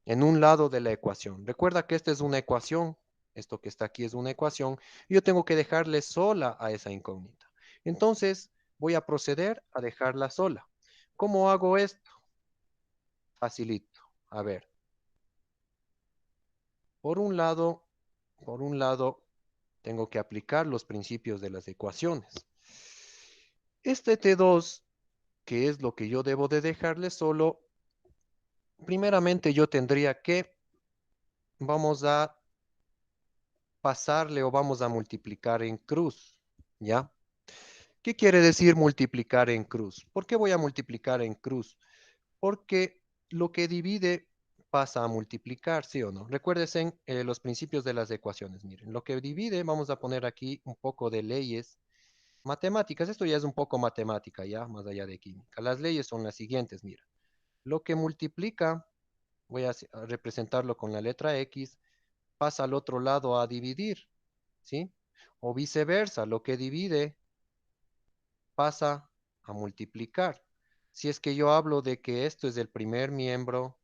en un lado de la ecuación. Recuerda que esta es una ecuación. Esto que está aquí es una ecuación. Yo tengo que dejarle sola a esa incógnita. Entonces, voy a proceder a dejarla sola. ¿Cómo hago esto? Facilito. A ver, por un lado, por un lado, tengo que aplicar los principios de las ecuaciones. Este T2, que es lo que yo debo de dejarle solo, primeramente yo tendría que, vamos a pasarle o vamos a multiplicar en cruz, ¿ya? ¿Qué quiere decir multiplicar en cruz? ¿Por qué voy a multiplicar en cruz? Porque lo que divide pasa a multiplicar, ¿sí o no? Recuérdense los principios de las ecuaciones. Miren, lo que divide, vamos a poner aquí un poco de leyes matemáticas. Esto ya es un poco matemática, ya, más allá de química. Las leyes son las siguientes, mira. Lo que multiplica, voy a representarlo con la letra X, pasa al otro lado a dividir, ¿sí? O viceversa, lo que divide pasa a multiplicar. Si es que yo hablo de que esto es el primer miembro,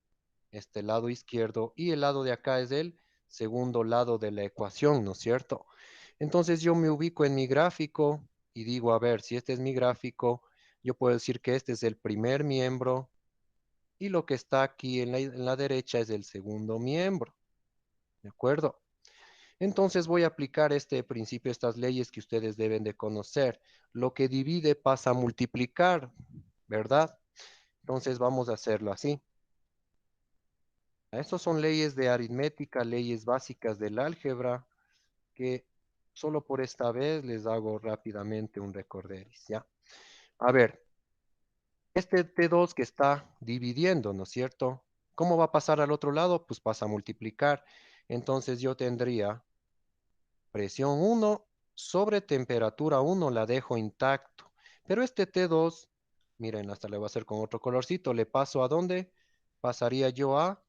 este lado izquierdo, y el lado de acá es el segundo lado de la ecuación, ¿no es cierto? Entonces yo me ubico en mi gráfico y digo, a ver, si este es mi gráfico, yo puedo decir que este es el primer miembro y lo que está aquí en la derecha es el segundo miembro, ¿de acuerdo? Entonces voy a aplicar este principio, estas leyes que ustedes deben de conocer. Lo que divide pasa a multiplicar, ¿verdad? Entonces vamos a hacerlo así. Estas son leyes de aritmética, leyes básicas del álgebra, que solo por esta vez les hago rápidamente un recorderis, ¿ya? A ver, este T2 que está dividiendo, ¿no es cierto? ¿Cómo va a pasar al otro lado? Pues pasa a multiplicar. Entonces yo tendría presión 1 sobre temperatura 1 la dejo intacto. Pero este T2, miren, hasta le voy a hacer con otro colorcito, le paso a dónde pasaría yo a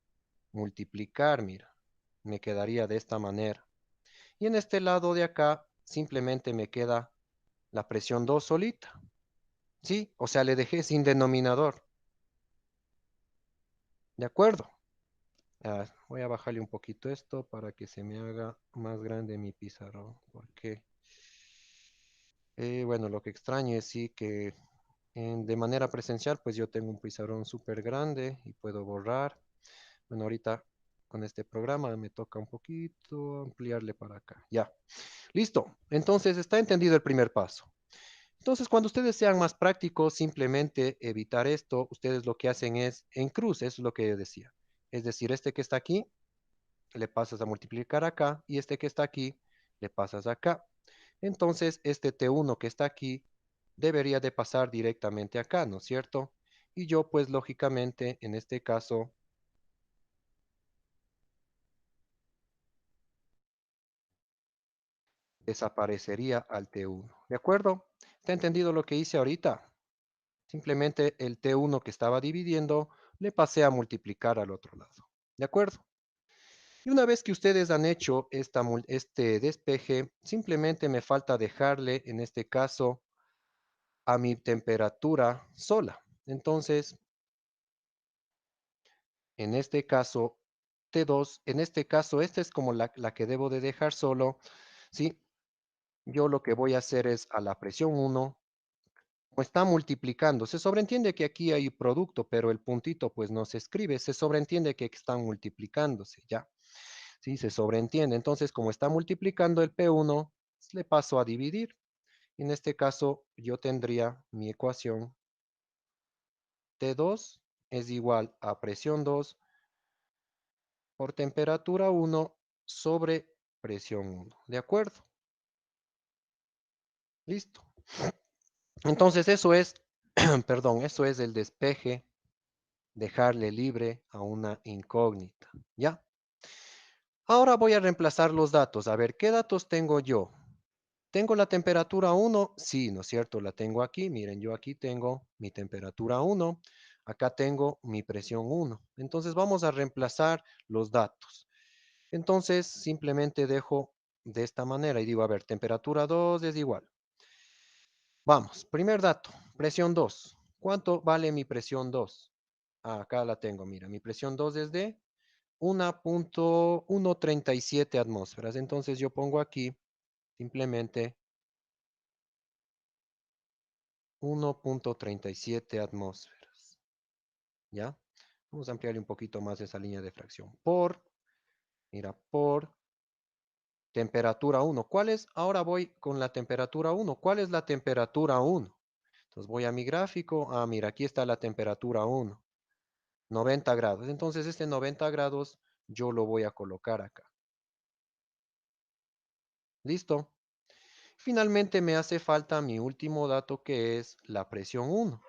multiplicar, mira, me quedaría de esta manera. Y en este lado de acá simplemente me queda la presión 2 solita, ¿sí? O sea, le dejé sin denominador, ¿de acuerdo? Voy a bajarle un poquito esto para que se me haga más grande mi pizarrón, porque, bueno, lo que extraño es sí que de manera presencial, pues yo tengo un pizarrón súper grande y puedo borrar. Bueno, ahorita con este programa me toca un poquito ampliarle para acá. Ya, listo. Entonces está entendido el primer paso. Entonces, cuando ustedes sean más prácticos, simplemente evitar esto, ustedes lo que hacen es en cruz, eso es lo que yo decía. Es decir, este que está aquí, le pasas a multiplicar acá, y este que está aquí, le pasas acá. Entonces, este T1 que está aquí debería de pasar directamente acá, ¿no es cierto? Y yo, pues, lógicamente, en este caso, desaparecería al T1. ¿De acuerdo? ¿Está entendido lo que hice ahorita? Simplemente el T1 que estaba dividiendo, le pasé a multiplicar al otro lado. ¿De acuerdo? Y una vez que ustedes han hecho este despeje, simplemente me falta dejarle, en este caso, a mi temperatura sola. Entonces, en este caso, T2, en este caso, esta es como la que debo de dejar solo, ¿sí? Yo lo que voy a hacer es a la presión 1, como está multiplicando, se sobreentiende que aquí hay producto, pero el puntito pues no se escribe, se sobreentiende que están multiplicándose, ¿ya? Sí, se sobreentiende. Entonces, como está multiplicando el P1, le paso a dividir. En este caso, yo tendría mi ecuación T2 es igual a presión 2 por temperatura 1 sobre presión 1. ¿De acuerdo? Listo. Entonces eso es, perdón, eso es el despeje, dejarle libre a una incógnita. ¿Ya? Ahora voy a reemplazar los datos. A ver, ¿qué datos tengo yo? ¿Tengo la temperatura 1? Sí, ¿no es cierto? La tengo aquí. Miren, yo aquí tengo mi temperatura 1. Acá tengo mi presión 1. Entonces vamos a reemplazar los datos. Entonces simplemente dejo de esta manera y digo, a ver, temperatura 2 es igual. Vamos, primer dato, presión 2. ¿Cuánto vale mi presión 2? Acá la tengo, mira, mi presión 2 es de 1.137 atmósferas. Entonces yo pongo aquí simplemente 1.37 atmósferas. ¿Ya? Vamos a ampliarle un poquito más esa línea de fracción. Mira, por temperatura 1. ¿Cuál es? Ahora voy con la temperatura 1. ¿Cuál es la temperatura 1? Entonces voy a mi gráfico. Ah, mira, aquí está la temperatura 1. 90 grados. Entonces este 90 grados yo lo voy a colocar acá. ¿Listo? Finalmente me hace falta mi último dato que es la presión 1.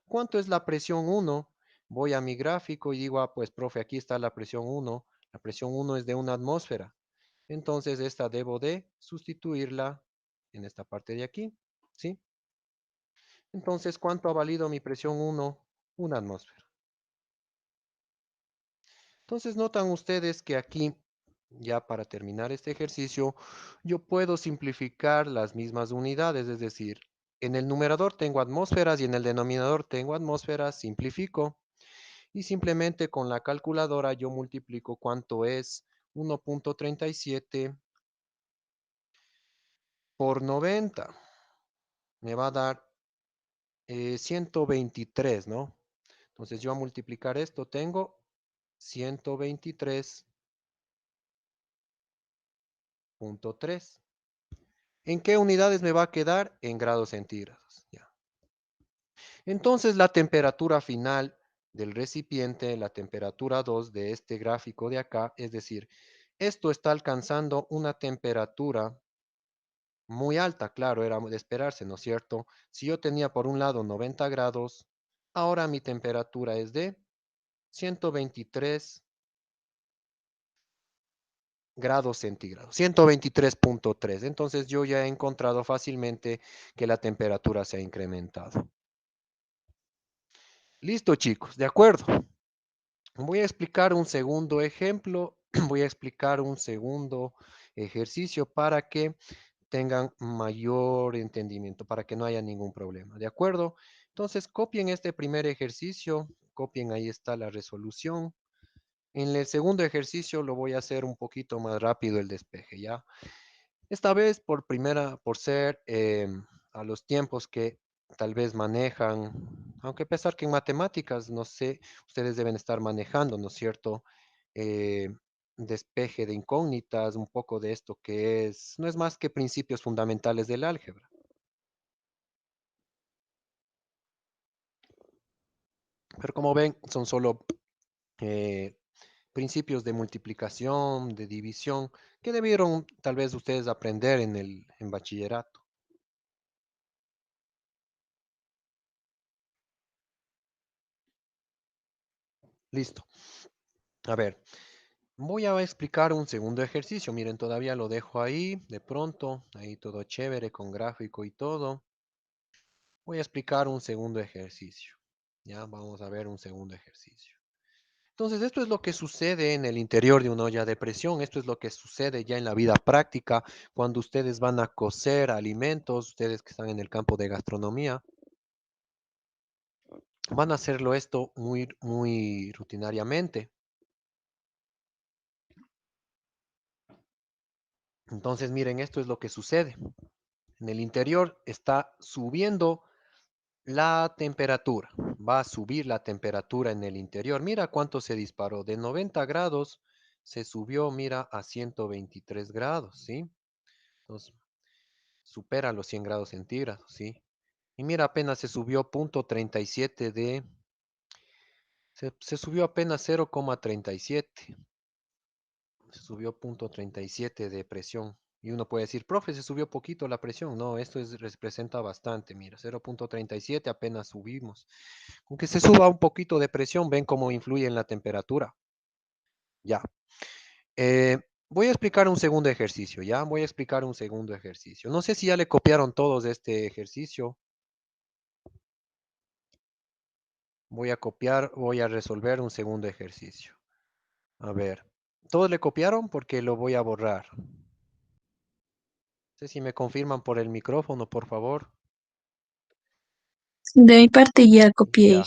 ¿Cuánto es la presión 1? Voy a mi gráfico y digo, ah, pues profe, aquí está la presión 1. La presión 1 es de una atmósfera. Entonces esta debo de sustituirla en esta parte de aquí. ¿Sí? Entonces, ¿cuánto ha valido mi presión 1? Una atmósfera. Entonces, notan ustedes que aquí, ya para terminar este ejercicio, yo puedo simplificar las mismas unidades, es decir, en el numerador tengo atmósferas y en el denominador tengo atmósferas, simplifico y simplemente con la calculadora yo multiplico cuánto es 1.37 por 90. Me va a dar 123, ¿no? Entonces yo a multiplicar esto tengo 123.3. ¿En qué unidades me va a quedar? En grados centígrados. Ya. Entonces la temperatura final del recipiente, la temperatura 2 de este gráfico de acá, es decir, esto está alcanzando una temperatura muy alta, claro, era de esperarse, ¿no es cierto? Si yo tenía por un lado 90 grados, ahora mi temperatura es de 123 grados centígrados, 123.3. Entonces yo ya he encontrado fácilmente que la temperatura se ha incrementado. Listo, chicos, de acuerdo. Voy a explicar un segundo ejemplo, voy a explicar un segundo ejercicio para que tengan mayor entendimiento, para que no haya ningún problema, ¿de acuerdo? Entonces, copien este primer ejercicio, copien, ahí está la resolución. En el segundo ejercicio lo voy a hacer un poquito más rápido el despeje, ¿ya? Esta vez por ser a los tiempos que tal vez manejan, aunque a pesar que en matemáticas, no sé, ustedes deben estar manejando, ¿no es cierto? Eh, Despeje de incógnitas, un poco de esto que es, no es más que principios fundamentales del álgebra. Pero como ven, son solo eh, principios de multiplicación, de división, que debieron tal vez ustedes aprender en bachillerato. Listo. A ver, voy a explicar un segundo ejercicio. Miren, todavía lo dejo ahí, de pronto, ahí todo chévere con gráfico y todo. Voy a explicar un segundo ejercicio. Ya, vamos a ver un segundo ejercicio. Entonces, esto es lo que sucede en el interior de una olla de presión. Esto es lo que sucede ya en la vida práctica cuando ustedes van a cocer alimentos, ustedes que están en el campo de gastronomía, van a hacerlo esto muy rutinariamente. Entonces, miren, esto es lo que sucede. En el interior está subiendo la temperatura. Va a subir la temperatura en el interior. Mira cuánto se disparó. De 90 grados se subió, mira, a 123 grados, ¿sí? Entonces, supera los 100 grados centígrados, ¿sí? Y mira, apenas se subió 0,37 de, se subió apenas 0,37, se subió 0,37 de presión. Y uno puede decir, profe, se subió poquito la presión. No, esto representa bastante, mira, 0,37 apenas subimos. Aunque se suba un poquito de presión, ven cómo influye en la temperatura. Ya. Voy a explicar un segundo ejercicio, ¿ya? Voy a explicar un segundo ejercicio. No sé si ya le copiaron todos este ejercicio. Voy a resolver un segundo ejercicio. A ver, ¿todos le copiaron? Porque lo voy a borrar. No sé si me confirman por el micrófono, por favor. De mi parte ya copié.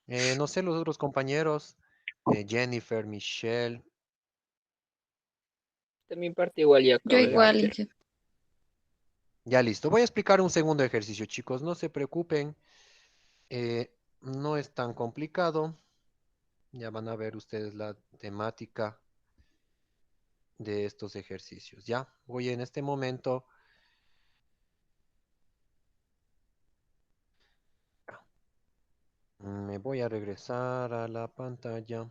Ya. No sé los otros compañeros. Jennifer, Michelle. De mi parte igual ya Yo acabo de igual, copiar. Inge. Ya listo. Voy a explicar un segundo ejercicio, chicos. No se preocupen. No es tan complicado. Ya van a ver ustedes la temática de estos ejercicios. Ya, voy en este momento. Me voy a regresar a la pantalla.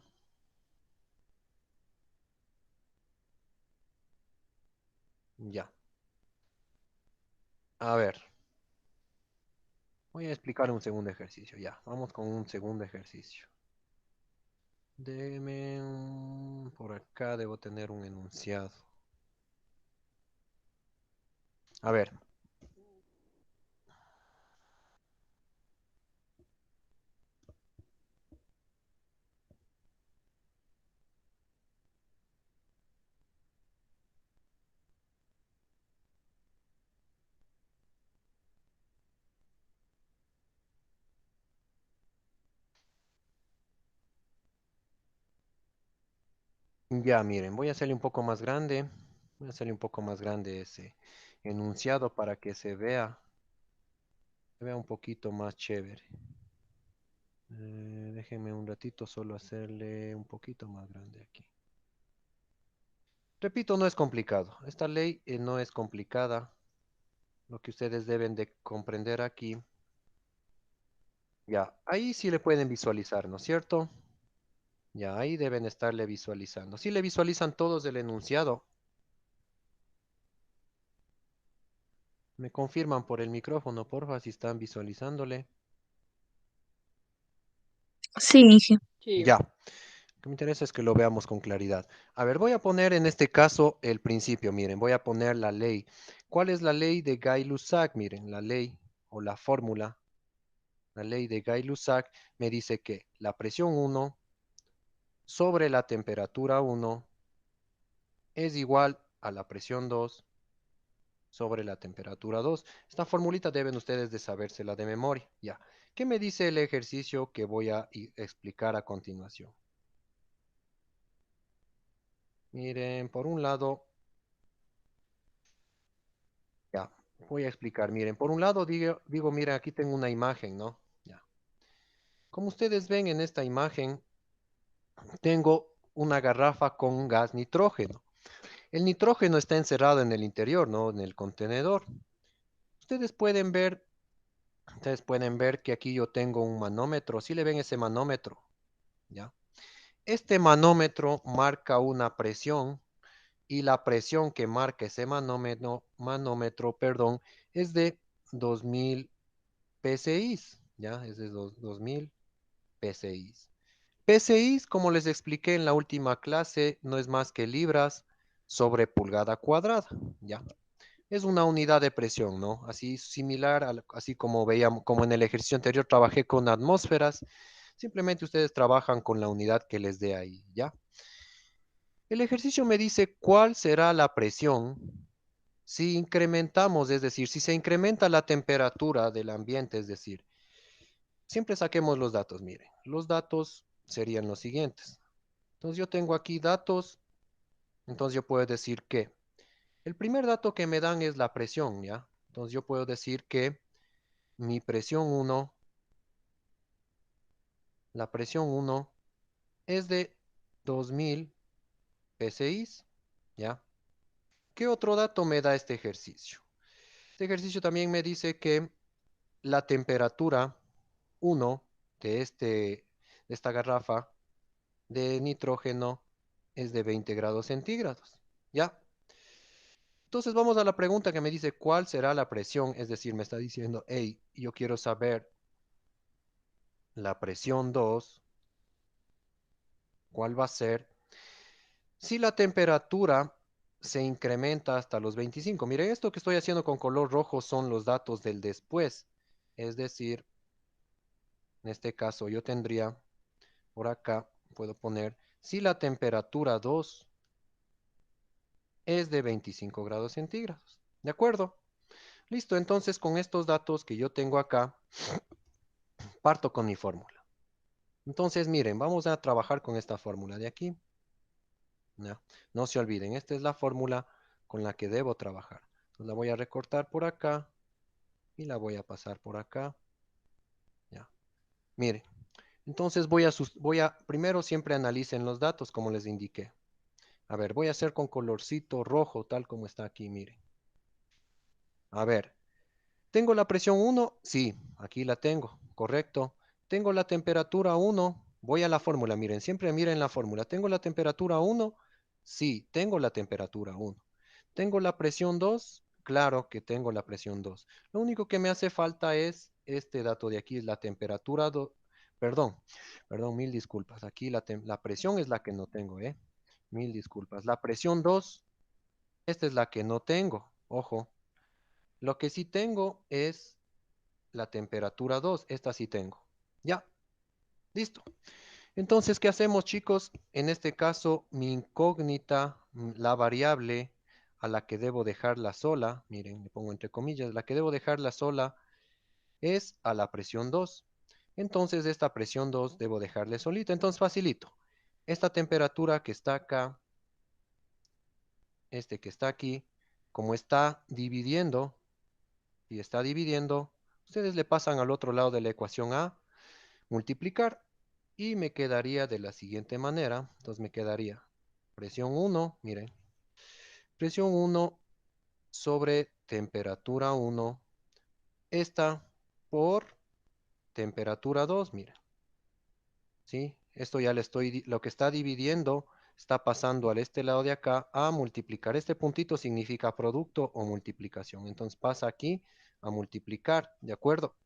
Ya. A ver, voy a explicar un segundo ejercicio. Ya, vamos con un segundo ejercicio. Por acá debo tener un enunciado. A ver, ya miren, voy a hacerle un poco más grande. Voy a hacerle un poco más grande ese enunciado para que se vea un poquito más chévere. Déjenme un ratito solo hacerle un poquito más grande aquí. Repito, no es complicado. Esta ley no es complicada. Lo que ustedes deben de comprender aquí. Ya, ahí sí le pueden visualizar, ¿no es cierto? Ya, ahí deben estarle visualizando. Si le visualizan todos el enunciado, me confirman por el micrófono, porfa, si están visualizándole. Sí, Inge. Sí, Ya, lo que me interesa es que lo veamos con claridad. A ver, voy a poner en este caso el principio, miren, voy a poner la ley. ¿Cuál es la ley de Gay-Lussac? Miren, la ley o la fórmula, la ley de Gay-Lussac me dice que la presión 1 sobre la temperatura 1 es igual a la presión 2 sobre la temperatura 2. Esta formulita deben ustedes de sabérsela de memoria. Ya. ¿Qué me dice el ejercicio que voy a explicar a continuación? Miren, por un lado, ya, voy a explicar. Miren, por un lado digo, miren, aquí tengo una imagen, ¿no? Ya. Como ustedes ven en esta imagen, tengo una garrafa con gas nitrógeno. El nitrógeno está encerrado en el interior, ¿no? En el contenedor. Ustedes pueden ver, ustedes pueden ver que aquí yo tengo un manómetro. ¿Sí le ven ese manómetro? ¿Ya? Este manómetro marca una presión y la presión que marca ese manómetro, perdón, es de 2000 PSI, ¿ya? Es de 2000 PSI. PSI, como les expliqué en la última clase, no es más que libras sobre pulgada cuadrada, ¿ya? Es una unidad de presión, ¿no? Así similar, así como veíamos, como en el ejercicio anterior trabajé con atmósferas, simplemente ustedes trabajan con la unidad que les dé ahí, ¿ya? El ejercicio me dice cuál será la presión si incrementamos, es decir, si se incrementa la temperatura del ambiente, es decir, siempre saquemos los datos, miren, los datos serían los siguientes. Entonces yo tengo aquí datos, entonces yo puedo decir que el primer dato que me dan es la presión, ¿ya? Entonces yo puedo decir que mi presión 1, la presión 1 es de 2000 PSI, ¿ya? ¿Qué otro dato me da este ejercicio? Este ejercicio también me dice que la temperatura 1 de esta garrafa de nitrógeno es de 20 grados centígrados. ¿Ya? Entonces vamos a la pregunta que me dice cuál será la presión, es decir, me está diciendo, hey, yo quiero saber la presión 2, ¿cuál va a ser? Si la temperatura se incrementa hasta los 25. Miren, esto que estoy haciendo con color rojo son los datos del después. Es decir, en este caso yo tendría, por acá, puedo poner, si la temperatura 2 es de 25 grados centígrados. ¿De acuerdo? Listo, entonces con estos datos que yo tengo acá, parto con mi fórmula. Entonces, miren, vamos a trabajar con esta fórmula de aquí. No, no se olviden, esta es la fórmula con la que debo trabajar. Entonces, la voy a recortar por acá y la voy a pasar por acá. Ya. Miren, entonces primero siempre analicen los datos como les indiqué. A ver, voy a hacer con colorcito rojo, tal como está aquí, miren. A ver, ¿tengo la presión 1? Sí, aquí la tengo, correcto. ¿Tengo la temperatura 1? Voy a la fórmula, miren, siempre miren la fórmula. ¿Tengo la temperatura 1? Sí, tengo la temperatura 1. ¿Tengo la presión 2? Claro que tengo la presión 2. Lo único que me hace falta es este dato de aquí, es la temperatura 2. Perdón, perdón, mil disculpas. Aquí la presión es la que no tengo, ¿eh? Mil disculpas. La presión 2, esta es la que no tengo. Ojo. Lo que sí tengo es la temperatura 2. Esta sí tengo. Ya, listo. Entonces, ¿qué hacemos, chicos? En este caso, mi incógnita, la variable a la que debo dejarla sola, miren, le pongo entre comillas, la que debo dejarla sola es a la presión 2. Entonces, esta presión 2 debo dejarle solita. Entonces, facilito. Esta temperatura que está acá, este que está aquí, como está dividiendo, y está dividiendo, ustedes le pasan al otro lado de la ecuación a multiplicar y me quedaría de la siguiente manera. Entonces me quedaría presión 1, miren, presión 1 sobre temperatura 1, esta por temperatura 2, miren, ¿sí? Esto ya lo que está dividiendo está pasando al este lado de acá a multiplicar. Este puntito significa producto o multiplicación. Entonces pasa aquí a multiplicar, ¿de acuerdo?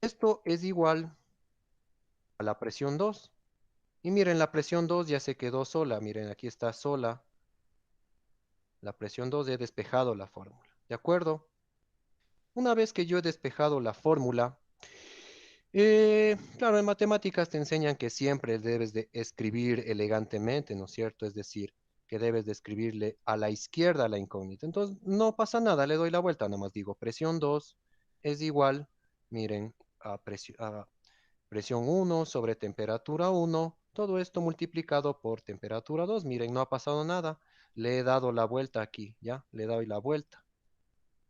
Esto es igual a la presión 2. Y miren, la presión 2 ya se quedó sola. Miren, aquí está sola. La presión 2 he despejado la fórmula. ¿De acuerdo? Una vez que yo he despejado la fórmula, claro, en matemáticas te enseñan que siempre debes de escribir elegantemente, ¿no es cierto? Es decir, que debes de escribirle a la izquierda a la incógnita. Entonces, no pasa nada, le doy la vuelta, nada más digo, presión 2 es igual, miren, a presión 1 sobre temperatura 1, todo esto multiplicado por temperatura 2. Miren, no ha pasado nada. Le he dado la vuelta aquí, ¿ya? Le doy la vuelta.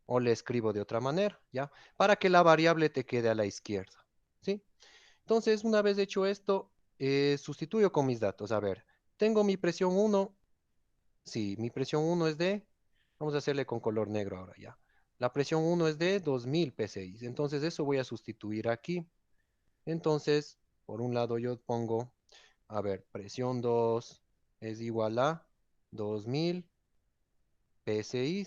O le escribo de otra manera, ¿ya? Para que la variable te quede a la izquierda, ¿sí? Entonces, una vez hecho esto, sustituyo con mis datos. A ver, tengo mi presión 1. Sí, mi presión 1 es de, vamos a hacerle con color negro ahora, ¿ya? La presión 1 es de 2000 PSI. Entonces, eso voy a sustituir aquí. Entonces, por un lado yo pongo, a ver, presión 2 es igual a 2000 PSI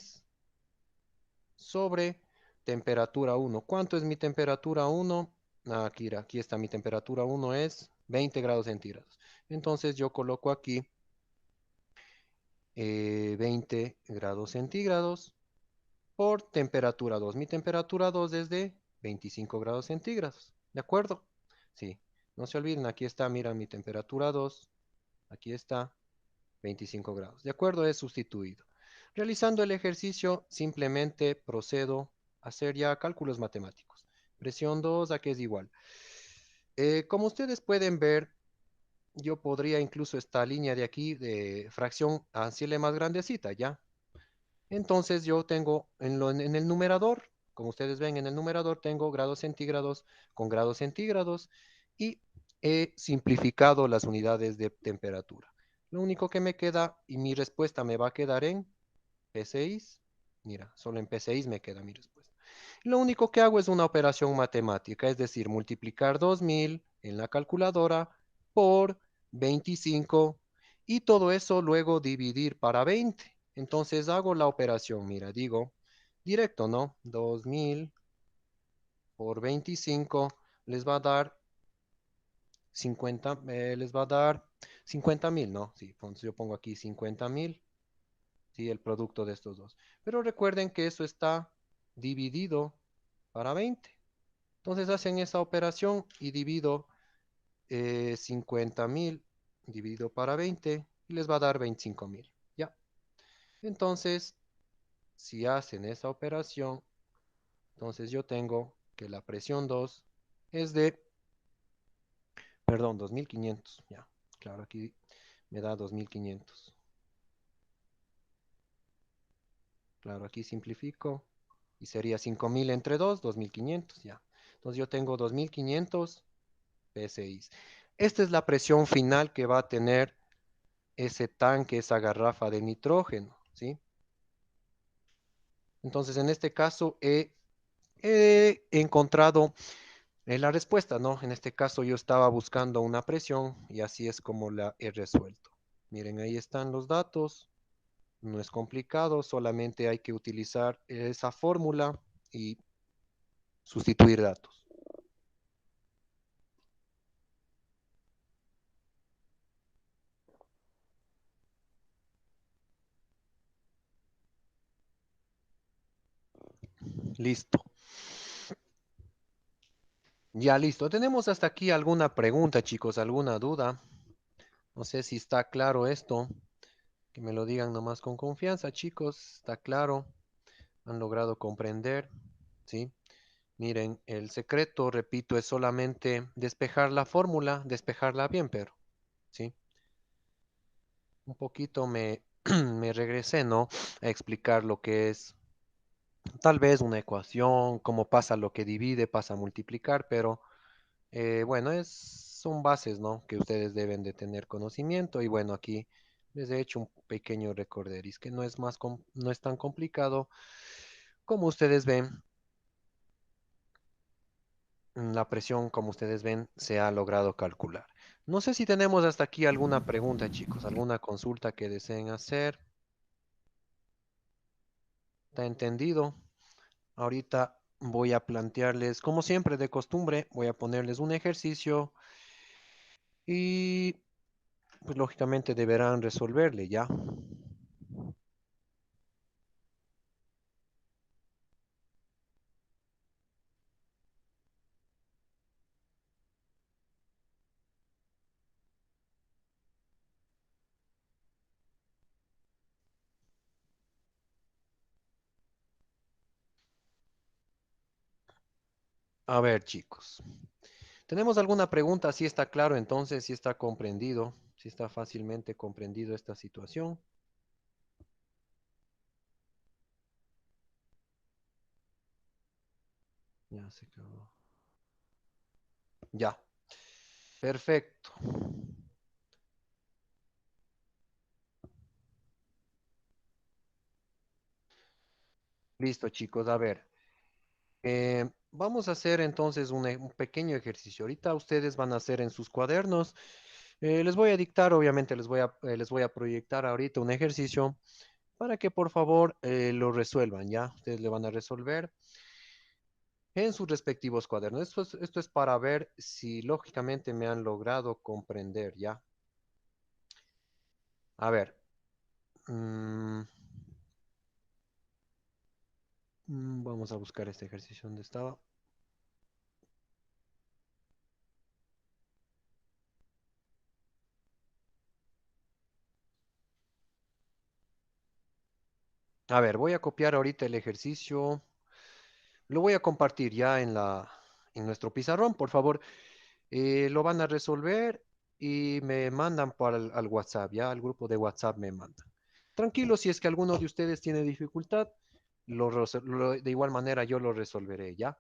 sobre temperatura 1. ¿Cuánto es mi temperatura 1? Aquí está mi temperatura 1 es 20 grados centígrados. Entonces yo coloco aquí 20 grados centígrados por temperatura 2. Mi temperatura 2 es de 25 grados centígrados. ¿De acuerdo? Sí. No se olviden, aquí está, mira mi temperatura 2. Aquí está, 25 grados. ¿De acuerdo? Es sustituido. Realizando el ejercicio, simplemente procedo a hacer ya cálculos matemáticos. Presión 2, ¿a qué es igual? Como ustedes pueden ver, yo podría incluso esta línea de aquí de fracción hacerle más grandecita, ¿ya? Entonces yo tengo en el numerador, como ustedes ven en el numerador, tengo grados centígrados con grados centígrados y he simplificado las unidades de temperatura. Lo único que me queda y mi respuesta me va a quedar en P6 Mira, solo en P6 me queda mi respuesta. Lo único que hago es una operación matemática, es decir, multiplicar 2000 en la calculadora por 25 y todo eso luego dividir para 20. Entonces hago la operación, mira, digo, directo, ¿no? 2000 por 25 les va a dar 50, les va a dar 50.000, ¿no? Sí, entonces yo pongo aquí 50.000, sí, el producto de estos dos. Pero recuerden que eso está dividido para 20. Entonces hacen esa operación y divido 50.000 dividido para 20 y les va a dar 25.000. Ya. Entonces, si hacen esa operación, entonces yo tengo que la presión 2 es de, perdón, 2.500. Ya, claro, aquí me da 2.500. Claro, aquí simplifico y sería 5.000 entre 2, 2.500. Ya. Entonces yo tengo 2.500 PSI. Esta es la presión final que va a tener ese tanque, esa garrafa de nitrógeno, ¿sí? Entonces, en este caso he encontrado la respuesta, ¿no? En este caso yo estaba buscando una presión y así es como la he resuelto. Miren, ahí están los datos. No es complicado, solamente hay que utilizar esa fórmula y sustituir datos. Listo. Ya listo. ¿Tenemos hasta aquí alguna pregunta, chicos? ¿Alguna duda? No sé si está claro esto. Que me lo digan nomás con confianza, chicos. Está claro. Han logrado comprender. ¿Sí? Miren, el secreto, repito, es solamente despejar la fórmula, despejarla bien, pero, ¿sí? Un poquito me regresé, ¿no? A explicar lo que es tal vez una ecuación, cómo pasa lo que divide, pasa a multiplicar, pero bueno, son bases, ¿no? Que ustedes deben de tener conocimiento y bueno, aquí les he hecho un pequeño recorderis que no es no es tan complicado como ustedes ven. La presión, como ustedes ven, se ha logrado calcular. No sé si tenemos hasta aquí alguna pregunta, chicos, alguna consulta que deseen hacer. ¿Está entendido? Ahorita voy a plantearles, como siempre de costumbre, voy a ponerles un ejercicio y pues lógicamente deberán resolverle, ¿ya? A ver, chicos. ¿Tenemos alguna pregunta? Si está claro entonces, si está comprendido, si está fácilmente comprendido esta situación. Ya se acabó. Ya, perfecto. Listo, chicos. A ver, vamos a hacer entonces un pequeño ejercicio. Ahorita ustedes van a hacer en sus cuadernos. Les voy a dictar, obviamente les voy a proyectar ahorita un ejercicio para que por favor lo resuelvan, ¿ya? Ustedes le van a resolver en sus respectivos cuadernos. Esto es para ver si lógicamente me han logrado comprender, ¿ya? A ver. mm, vamos a buscar este ejercicio donde estaba. A ver, voy a copiar ahorita el ejercicio. Lo voy a compartir ya en nuestro pizarrón. Por favor, lo van a resolver y me mandan al WhatsApp, ya al grupo de WhatsApp me mandan. Tranquilo, si es que alguno de ustedes tiene dificultad, de igual manera yo lo resolveré, ¿ya?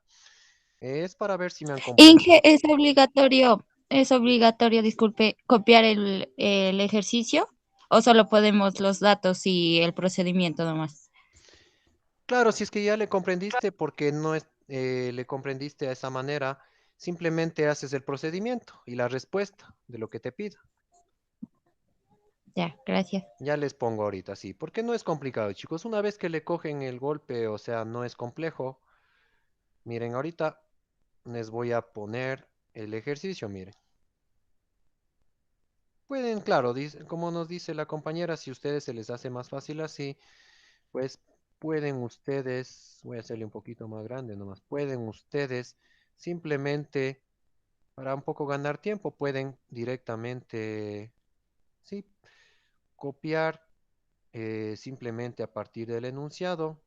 Es para ver si me han comprendido. Inge, es obligatorio, disculpe, copiar el ejercicio o solo podemos los datos y el procedimiento nomás. Claro, si es que ya le comprendiste, porque no es, le comprendiste a esa manera, simplemente haces el procedimiento y la respuesta de lo que te pida. Ya, gracias. Ya les pongo ahorita, sí, porque no es complicado, chicos. Una vez que le cogen el golpe, o sea, no es complejo. Miren, ahorita les voy a poner el ejercicio, miren. Pueden, claro, como nos dice la compañera, si a ustedes se les hace más fácil así, pues pueden ustedes, voy a hacerle un poquito más grande nomás, pueden ustedes simplemente, para un poco ganar tiempo, pueden directamente, sí, copiar simplemente a partir del enunciado.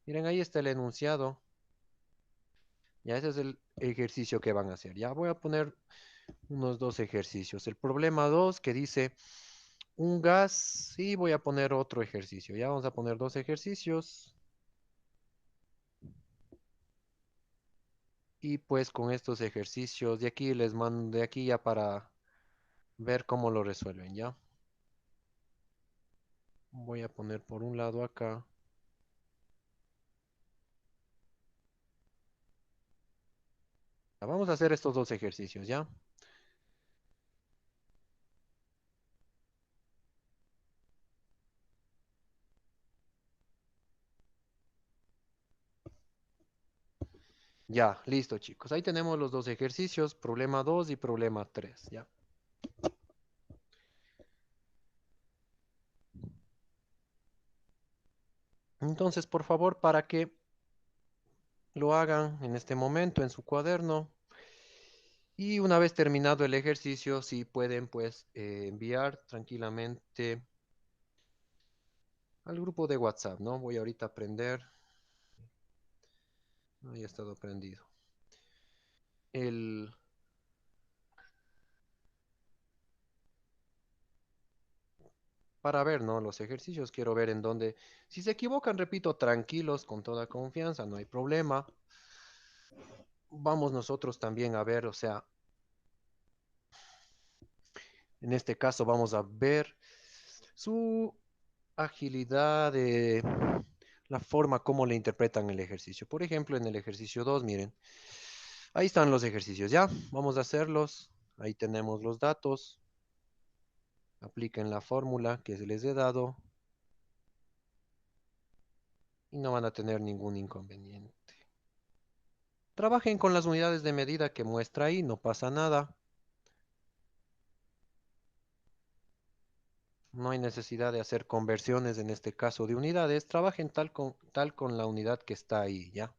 Miren, ahí está el enunciado. Ya ese es el ejercicio que van a hacer. Ya voy a poner unos dos ejercicios. El problema 2 que dice un gas, y voy a poner otro ejercicio. Ya vamos a poner dos ejercicios. Y pues con estos ejercicios de aquí les mando de aquí ya para ver cómo lo resuelven, ¿ya? Voy a poner por un lado acá. Ya, vamos a hacer estos dos ejercicios, ¿ya? Ya, listo, chicos. Ahí tenemos los dos ejercicios, problema 2 y problema 3, ¿ya? Entonces, por favor, para que lo hagan en este momento en su cuaderno. Y una vez terminado el ejercicio, si pueden pues enviar tranquilamente al grupo de WhatsApp, ¿no? Voy ahorita a prender, ahí ha estado prendido. El, para ver, ¿no? Los ejercicios, quiero ver en dónde, si se equivocan, repito, tranquilos, con toda confianza, no hay problema. Vamos nosotros también a ver, o sea, en este caso vamos a ver su agilidad de la forma como le interpretan el ejercicio. Por ejemplo, en el ejercicio 2 miren, ahí están los ejercicios, ¿ya? Vamos a hacerlos. Ahí tenemos los datos. Apliquen la fórmula que se les he dado y no van a tener ningún inconveniente. Trabajen con las unidades de medida que muestra ahí, no pasa nada. No hay necesidad de hacer conversiones en este caso de unidades. Trabajen tal con la unidad que está ahí, ¿ya?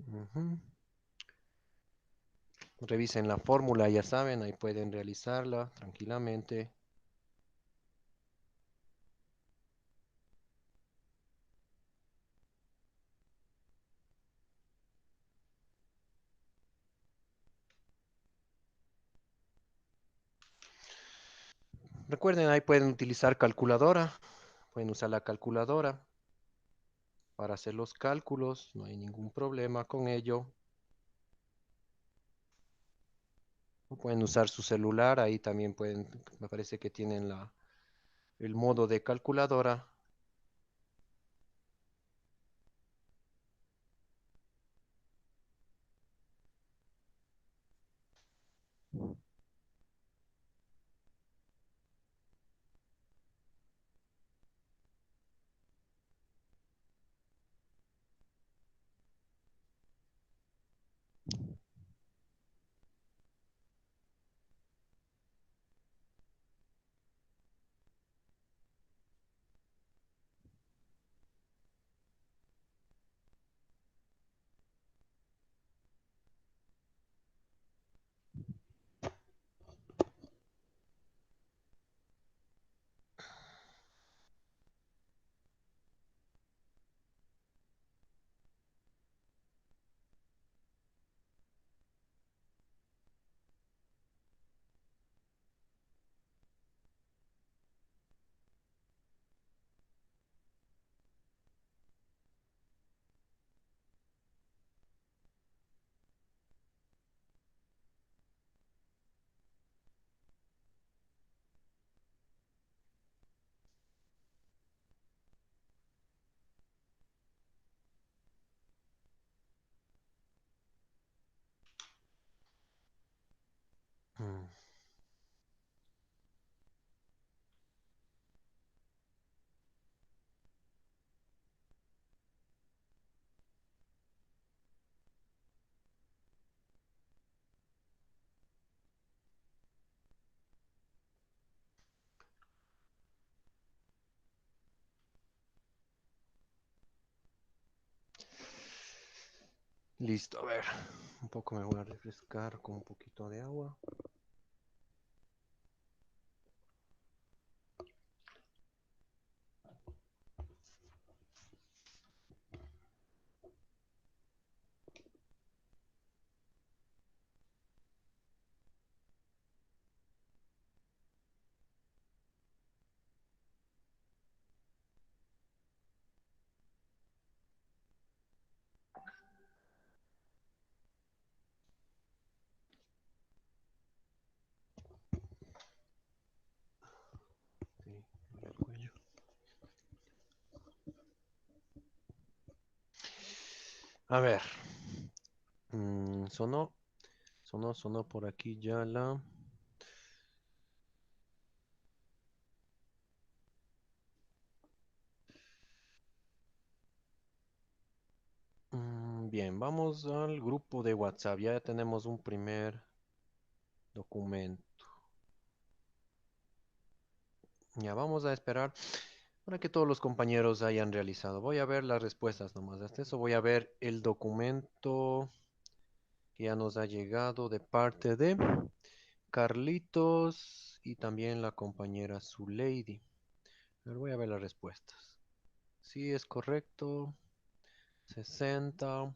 Ujú. Revisen la fórmula, ya saben, ahí pueden realizarla tranquilamente. Recuerden, ahí pueden utilizar calculadora, pueden usar la calculadora para hacer los cálculos, no hay ningún problema con ello. O pueden usar su celular, ahí también pueden, me parece que tienen el modo de calculadora. Mm, Listo, a ver. Un poco me voy a refrescar con un poquito de agua. Sí, el cuello. A ver. Sonó, sonó por aquí ya la... Bien, vamos al grupo de WhatsApp. Ya tenemos un primer documento. Ya vamos a esperar para que todos los compañeros hayan realizado. Voy a ver las respuestas nomás. Hasta eso voy a ver el documento que ya nos ha llegado de parte de Carlitos y también la compañera Zuleidi. Pero voy a ver las respuestas. Sí, es correcto. 60.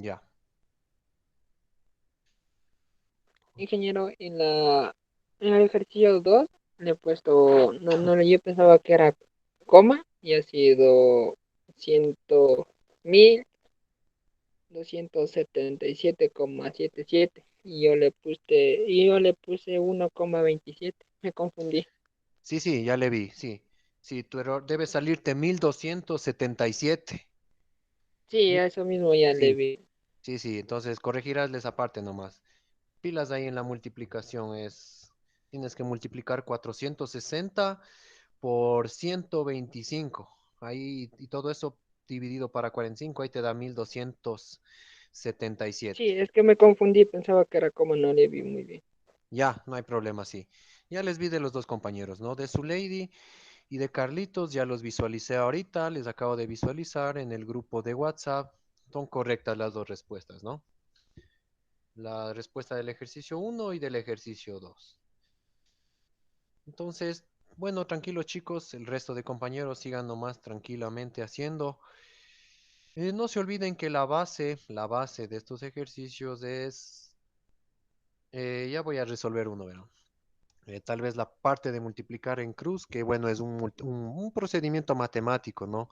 Ya. Ingeniero, en el ejercicio 2 le he puesto, no, yo pensaba que era coma y ha sido 100.277,77 y yo le puse 1,27, me confundí. Sí, sí, ya le vi, sí. Sí, tu error debe salirte 1277. Sí, Mi- a eso mismo ya le Sí, vi. sí, sí, entonces corregirás esa parte nomás. Pilas ahí en la multiplicación tienes que multiplicar 460 por 125. Ahí, y todo eso dividido para 45, ahí te da 1277. Sí, es que me confundí, pensaba que era coma, no le vi muy bien. Ya, no hay problema, sí. Ya les vi de los dos compañeros, ¿no? De su lady y de Carlitos, ya los visualicé ahorita, les acabo de visualizar en el grupo de WhatsApp. Son correctas las dos respuestas, ¿no? La respuesta del ejercicio uno y del ejercicio 2. Entonces, bueno, tranquilos chicos, el resto de compañeros sigan nomás tranquilamente haciendo. No se olviden que la base de estos ejercicios es, ya voy a resolver uno, verán. Tal vez la parte de multiplicar en cruz, que bueno, es un procedimiento matemático, ¿no?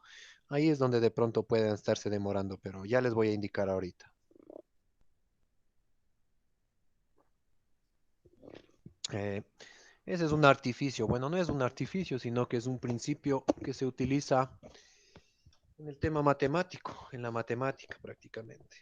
Ahí es donde de pronto pueden estarse demorando, pero ya les voy a indicar ahorita. Eh, Ese es un artificio. Bueno, no es un artificio, sino que es un principio que se utiliza en el tema matemático, en la matemática prácticamente.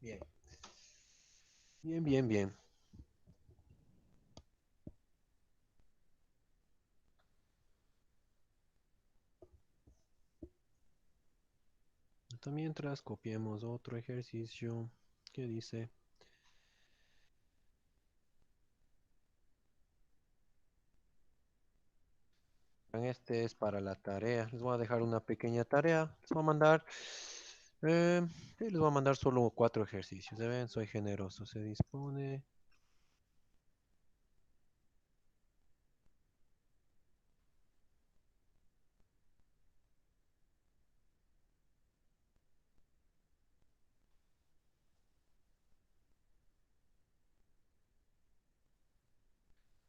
Bien, bien, bien, bien. Mientras copiemos otro ejercicio que dice, este es para la tarea. Les voy a dejar una pequeña tarea. Les voy a mandar Eh, sí, les voy a mandar solo 4 ejercicios. Ya ven, soy generoso. Se dispone.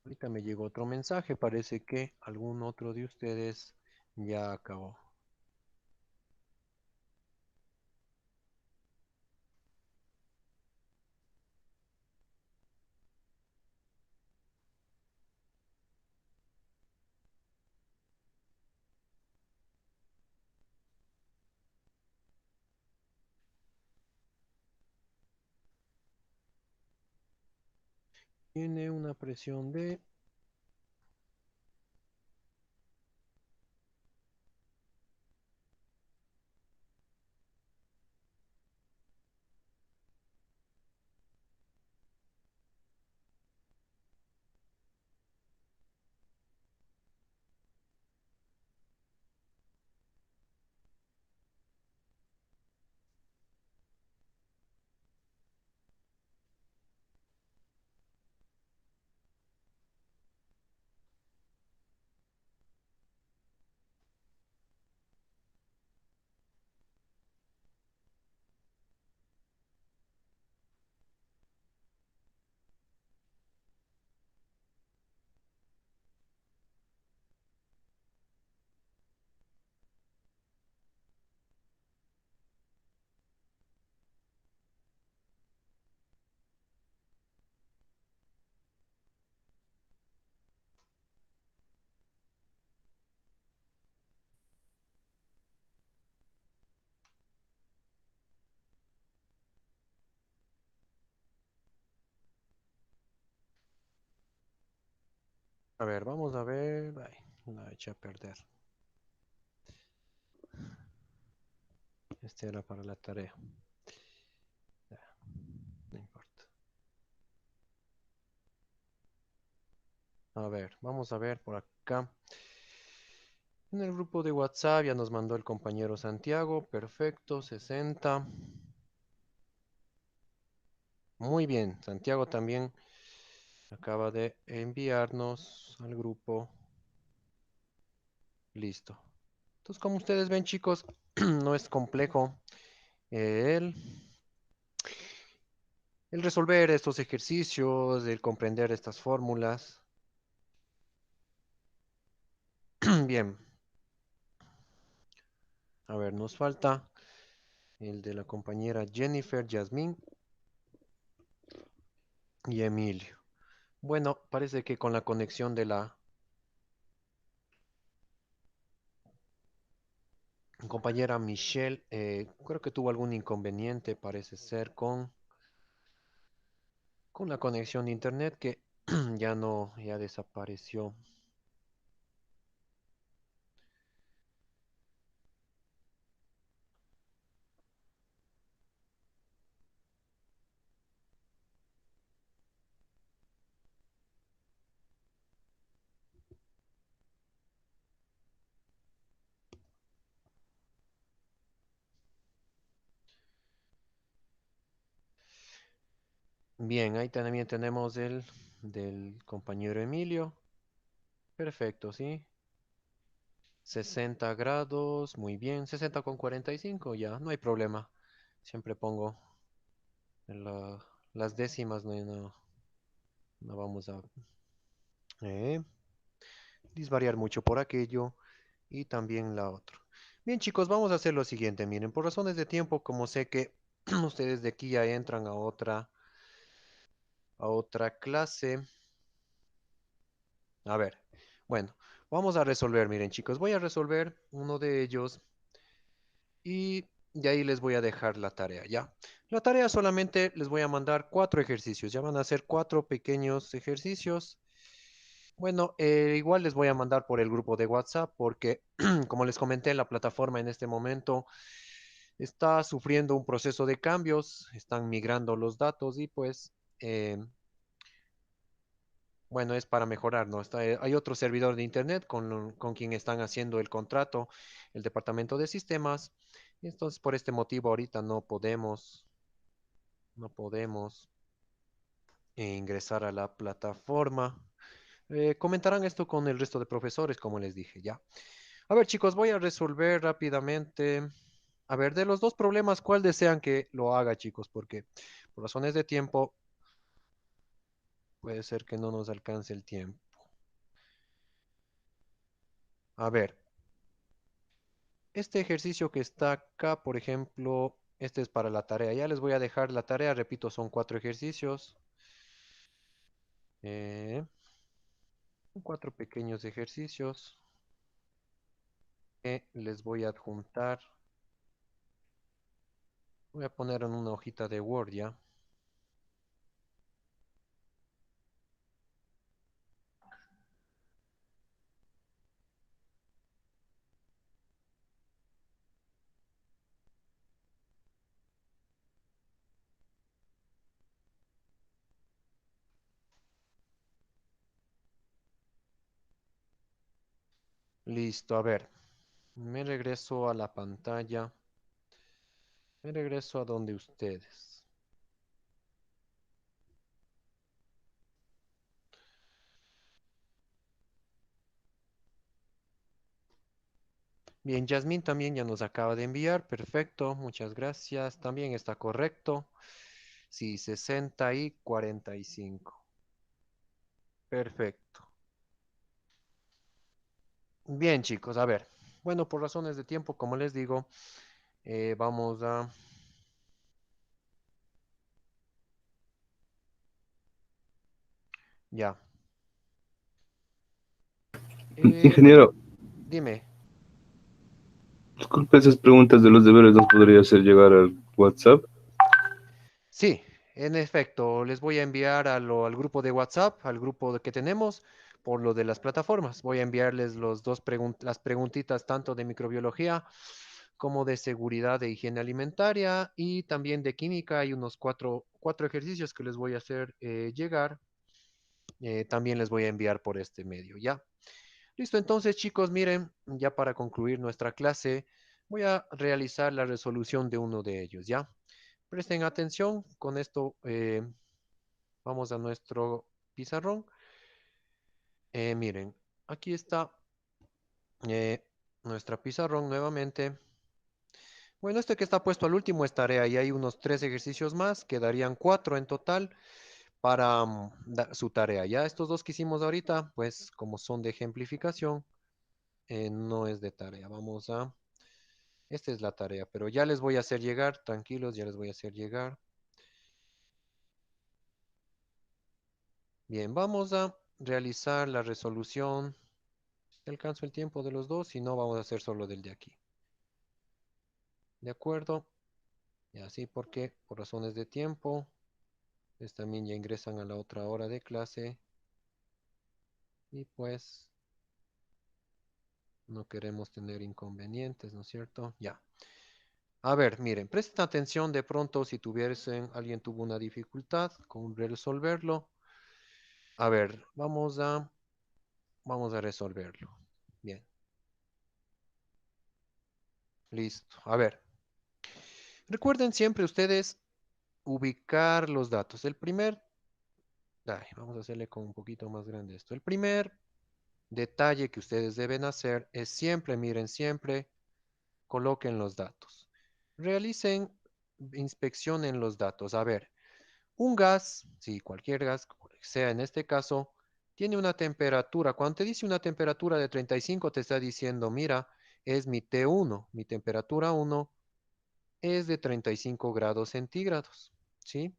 Ahorita me llegó otro mensaje. Parece que algún otro de ustedes ya acabó. Tiene una presión de... A ver, vamos a ver. Ay, la eché a perder. Este era para la tarea. Ya, no importa. A ver, vamos a ver por acá. En el grupo de WhatsApp ya nos mandó el compañero Santiago. Perfecto, 60. Muy bien, Santiago también acaba de enviarnos al grupo. Listo. Entonces, como ustedes ven, chicos, no es complejo el, el resolver estos ejercicios, el comprender estas fórmulas. Bien, a ver, nos falta el de la compañera Jennifer, Yasmín y Emilio. Bueno, parece que con la conexión de la compañera Michelle, creo que tuvo algún inconveniente, parece ser, con la conexión de internet que ya no, ya desapareció. Bien, ahí también tenemos el del compañero Emilio. Perfecto, ¿sí? 60 grados, muy bien. 60,45, ya, no hay problema. Siempre pongo las décimas, no vamos a eh, disvariar mucho por aquello. Y también la otra. Bien, chicos, vamos a hacer lo siguiente. Miren, por razones de tiempo, como sé que ustedes de aquí ya entran a otra clase. A ver, bueno, vamos a resolver. Miren, chicos, voy a resolver uno de ellos y de ahí les voy a dejar la tarea, ¿ya? La tarea solamente les voy a mandar 4 ejercicios. Ya van a ser 4 pequeños ejercicios. Bueno, igual les voy a mandar por el grupo de WhatsApp porque, como les comenté, la plataforma en este momento está sufriendo un proceso de cambios, están migrando los datos y pues, bueno, es para mejorar, ¿no? Hay otro servidor de internet con quien están haciendo el contrato, el departamento de sistemas, Y entonces, por este motivo, ahorita no podemos ingresar a la plataforma. Comentarán esto con el resto de profesores, como les dije, ya. A ver, chicos, voy a resolver rápidamente. A ver, de los dos problemas, ¿cuál desean que lo haga, chicos? Porque por razones de tiempo, puede ser que no nos alcance el tiempo. A ver, este ejercicio que está acá, por ejemplo, este es para la tarea. Ya les voy a dejar la tarea, repito, son 4 ejercicios. Eh, 4 pequeños ejercicios que les voy a adjuntar. Voy a poner en una hojita de Word ya. Listo, a ver. Me regreso a la pantalla. Me regreso a donde ustedes. Bien, Yasmín también ya nos acaba de enviar. Perfecto, muchas gracias. También está correcto. Sí, 60 y 45. Perfecto. Bien, chicos, a ver. Bueno, por razones de tiempo, como les digo, vamos a... Ya. Eh, Ingeniero, dime. disculpe esas preguntas de los deberes, ¿nos podría hacer llegar al WhatsApp? Sí, en efecto, les voy a enviar al grupo de WhatsApp, al grupo que tenemos, por lo de las plataformas. Voy a enviarles las preguntitas tanto de microbiología como de seguridad e higiene alimentaria y también de química. Hay unos cuatro ejercicios que les voy a hacer llegar. También les voy a enviar por este medio, ¿ya? Listo, entonces chicos, miren, ya para concluir nuestra clase, voy a realizar la resolución de uno de ellos, ¿ya? Presten atención, con esto vamos a nuestro pizarrón. Miren, aquí está eh, nuestra pizarrón nuevamente. Bueno, este que está puesto al último es tarea y hay unos 3 ejercicios más, quedarían 4 en total para su tarea. Ya estos dos que hicimos ahorita, pues como son de ejemplificación, no es de tarea. Esta es la tarea, pero ya les voy a hacer llegar, tranquilos, ya les voy a hacer llegar. Bien, vamos a realizar la resolución. Si alcanzo el tiempo de los dos, si no, vamos a hacer solo del de aquí. ¿De acuerdo? Y así porque por razones de tiempo, ustedes también ya ingresan a la otra hora de clase y pues no queremos tener inconvenientes, ¿no es cierto? Ya. A ver, miren, presten atención de pronto si alguien tuvo una dificultad con resolverlo. A ver, vamos a resolverlo. Bien, listo. A ver, recuerden siempre ustedes ubicar los datos. Vamos a hacerle con un poquito más grande esto. El primer detalle que ustedes deben hacer es siempre, miren, siempre coloquen los datos. Realicen inspección en los datos. A ver, un gas, sí, cualquier gas, sea en este caso, tiene una temperatura. Cuando te dice una temperatura de 35, te está diciendo, mira, es mi T1, mi temperatura 1 es de 35 grados centígrados, ¿sí?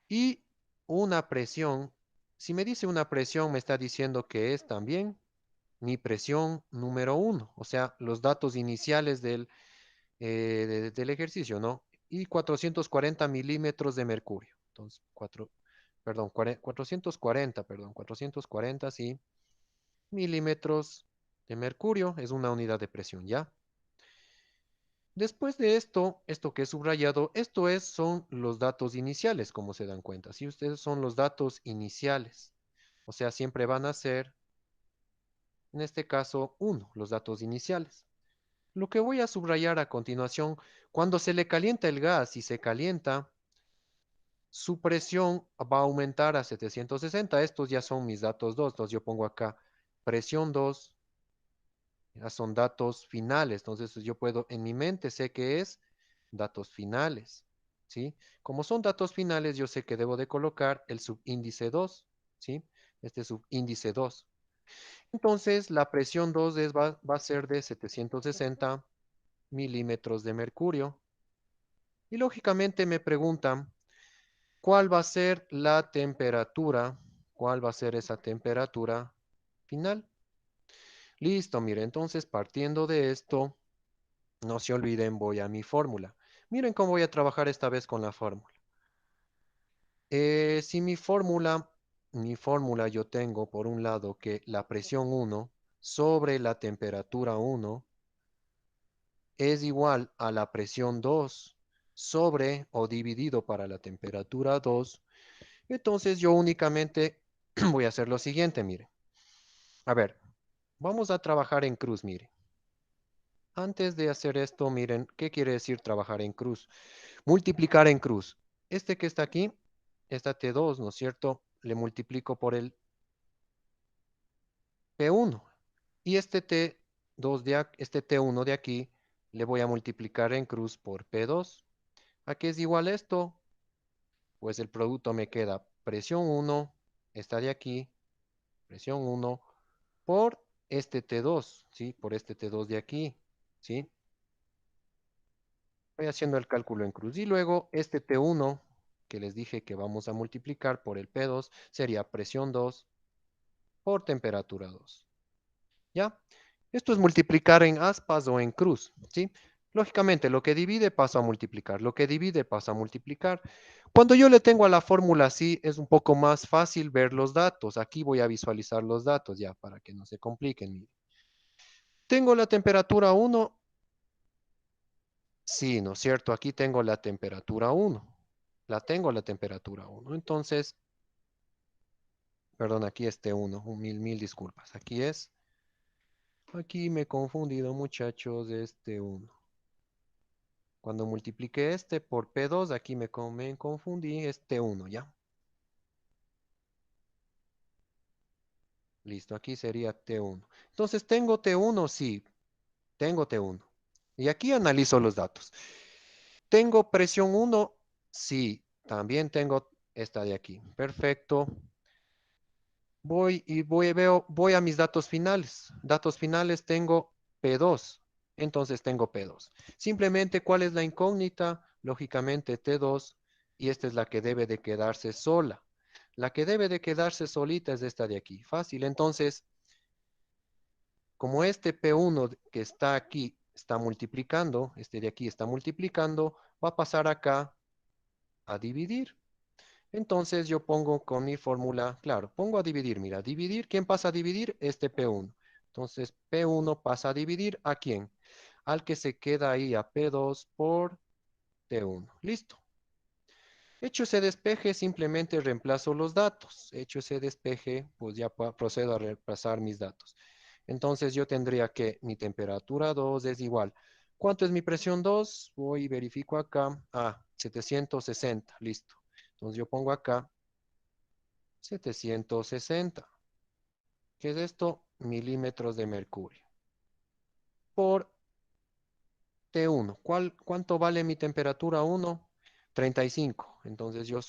Y una presión, si me dice una presión, me está diciendo que es también mi presión número 1, o sea, los datos iniciales del ejercicio, ¿no? Y 440 milímetros de mercurio. Entonces, 440, sí, milímetros de mercurio es una unidad de presión, ¿ya? Después de esto que es subrayado, son los datos iniciales, como se dan cuenta. Si ustedes son los datos iniciales, o sea, siempre van a ser, en este caso, 1, los datos iniciales. Lo que voy a subrayar a continuación, cuando se le calienta el gas y se calienta, su presión va a aumentar a 760. Estos ya son mis datos 2. Entonces yo pongo acá presión 2. Ya son datos finales. Entonces yo puedo, en mi mente sé que es datos finales. ¿Sí? Como son datos finales, yo sé que debo de colocar el subíndice 2. ¿Sí? Este subíndice 2. Entonces la presión 2 va a ser de 760 milímetros de mercurio. Y lógicamente me preguntan, ¿cuál va a ser la temperatura? ¿Cuál va a ser esa temperatura final? Listo, mire, entonces partiendo de esto, no se olviden, voy a mi fórmula. Miren cómo voy a trabajar esta vez con la fórmula. Si mi fórmula yo tengo por un lado que la presión 1 sobre la temperatura 1 es igual a la presión 2 sobre o dividido para la temperatura 2. Entonces yo únicamente voy a hacer lo siguiente, mire. A ver, vamos a trabajar en cruz, mire. Antes de hacer esto, miren, ¿qué quiere decir trabajar en cruz? Multiplicar en cruz. Este que está aquí, esta T2, ¿no es cierto? Le multiplico por el P1. Y este T2 este T1 de aquí, le voy a multiplicar en cruz por P2. ¿A qué es igual esto? Pues el producto me queda presión 1, esta de aquí, presión 1, por este T2, ¿sí? Por este T2 de aquí, ¿sí? Voy haciendo el cálculo en cruz. Y luego este T1, que les dije que vamos a multiplicar por el P2, sería presión 2 por temperatura 2. ¿Ya? Esto es multiplicar en aspas o en cruz, ¿sí? Lógicamente, lo que divide pasa a multiplicar, lo que divide pasa a multiplicar. Cuando yo le tengo a la fórmula así, es un poco más fácil ver los datos. Aquí voy a visualizar los datos ya, para que no se compliquen. Tengo la temperatura 1. Sí, ¿no es cierto? Aquí tengo la temperatura 1. La tengo la temperatura 1. Entonces, perdón, aquí es T1. Mil disculpas. Aquí me he confundido, muchachos, es T1. Cuando multipliqué este por P2, aquí me confundí, es T1, ¿ya? Listo, aquí sería T1. Entonces, ¿tengo T1? Sí, tengo T1. Y aquí analizo los datos. ¿Tengo presión 1? Sí, también tengo esta de aquí. Perfecto. Voy a mis datos finales. Datos finales tengo P2. Entonces tengo P2. Simplemente, ¿cuál es la incógnita? Lógicamente T2. Y esta es la que debe de quedarse sola. La que debe de quedarse solita es esta de aquí. Fácil. Entonces, como este P1 que está aquí está multiplicando, este de aquí está multiplicando, va a pasar acá a dividir. Entonces yo pongo con mi fórmula, claro, pongo a dividir, mira, dividir, ¿quién pasa a dividir? Este P1. Entonces P1 pasa a dividir ¿a quién? Al que se queda ahí a P2 por T1. Listo. Hecho ese despeje, simplemente reemplazo los datos. Hecho ese despeje, pues ya procedo a reemplazar mis datos. Entonces yo tendría que mi temperatura 2 es igual. ¿Cuánto es mi presión 2? Voy y verifico acá. 760. Listo. Entonces yo pongo acá 760. ¿Qué es esto? Milímetros de mercurio. Por T1. ¿Cuánto vale mi temperatura 1? 35. Entonces yo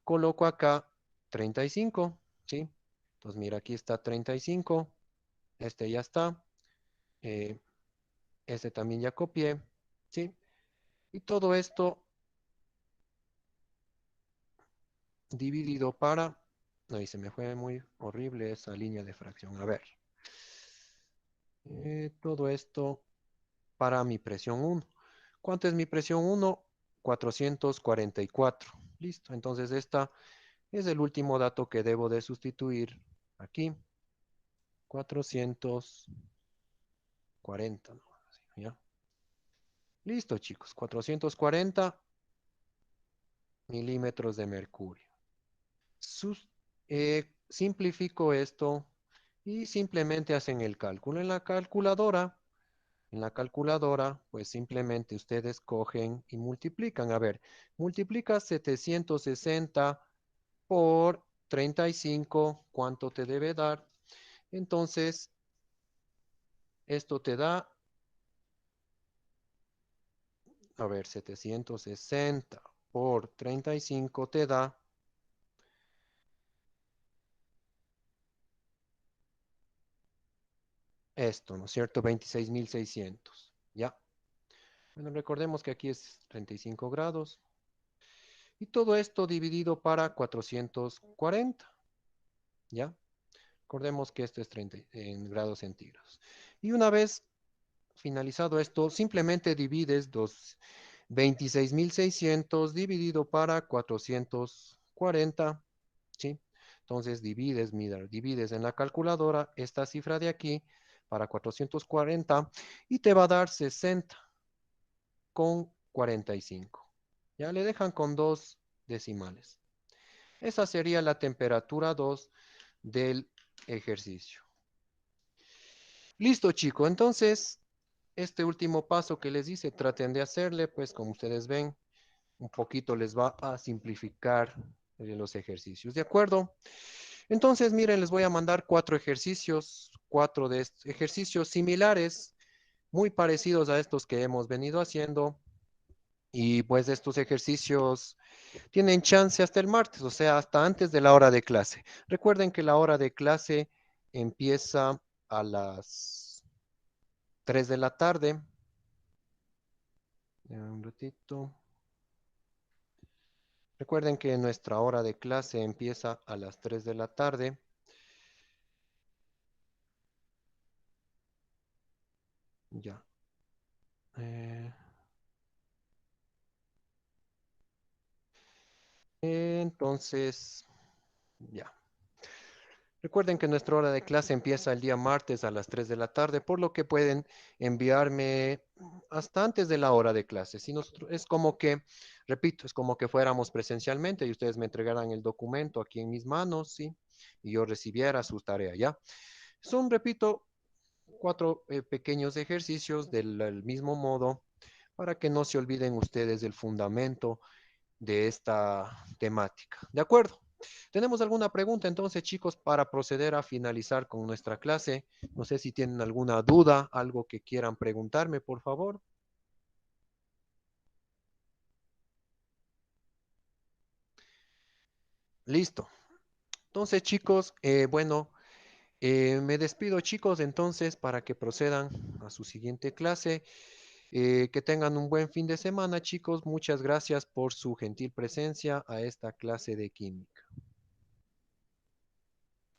coloco acá 35, ¿sí? Entonces mira, aquí está 35. Este ya está. eh, este también ya copié, ¿sí? Y todo esto dividido para... Ahí se me fue muy horrible esa línea de fracción. A ver. Todo esto para mi presión 1. ¿Cuánto es mi presión 1? 444. Listo. Entonces, esta es el último dato que debo de sustituir aquí. 440. ¿No? ¿Ya? Listo, chicos. 440 milímetros de mercurio. Simplifico esto y simplemente hacen el cálculo en la calculadora. En la calculadora, pues simplemente ustedes cogen y multiplican. A ver, multiplica 760 por 35, ¿cuánto te debe dar? Entonces, esto te da, a ver, 760 por 35 te da esto, ¿no es cierto? 26.600, ¿ya? Bueno, recordemos que aquí es 35 grados. Y todo esto dividido para 440, ¿ya? Recordemos que esto es 30 en grados centígrados. Y una vez finalizado esto, simplemente divides 26.600 dividido para 440, ¿sí? Entonces divides, mira, divides en la calculadora esta cifra de aquí para 440 y te va a dar 60,45. Ya le dejan con dos decimales. Esa sería la temperatura 2 del ejercicio. Listo, chicos. Entonces, este último paso que les hice, traten de hacerle, pues como ustedes ven, un poquito les va a simplificar los ejercicios. ¿De acuerdo? Entonces, miren, les voy a mandar 4 ejercicios, 4 de estos ejercicios similares, muy parecidos a estos que hemos venido haciendo. Y pues estos ejercicios tienen chance hasta el martes, o sea, hasta antes de la hora de clase. Recuerden que la hora de clase empieza a las 3 de la tarde. Un ratito. Recuerden que nuestra hora de clase empieza a las 3 de la tarde. Ya. Eh, entonces, ya. Recuerden que nuestra hora de clase empieza el día martes a las 3 de la tarde, por lo que pueden enviarme hasta antes de la hora de clase. Si nosotros, es como que, repito, es como que fuéramos presencialmente y ustedes me entregaran el documento aquí en mis manos, ¿sí? Y yo recibiera su tarea, ¿ya? Son, repito, 4 pequeños ejercicios del mismo modo para que no se olviden ustedes del fundamento de esta temática. ¿De acuerdo? ¿Tenemos alguna pregunta entonces, chicos, para proceder a finalizar con nuestra clase? No sé si tienen alguna duda, algo que quieran preguntarme, por favor. Listo. Entonces, chicos, bueno, me despido, chicos, entonces, para que procedan a su siguiente clase. Que tengan un buen fin de semana, chicos. Muchas gracias por su gentil presencia a esta clase de química.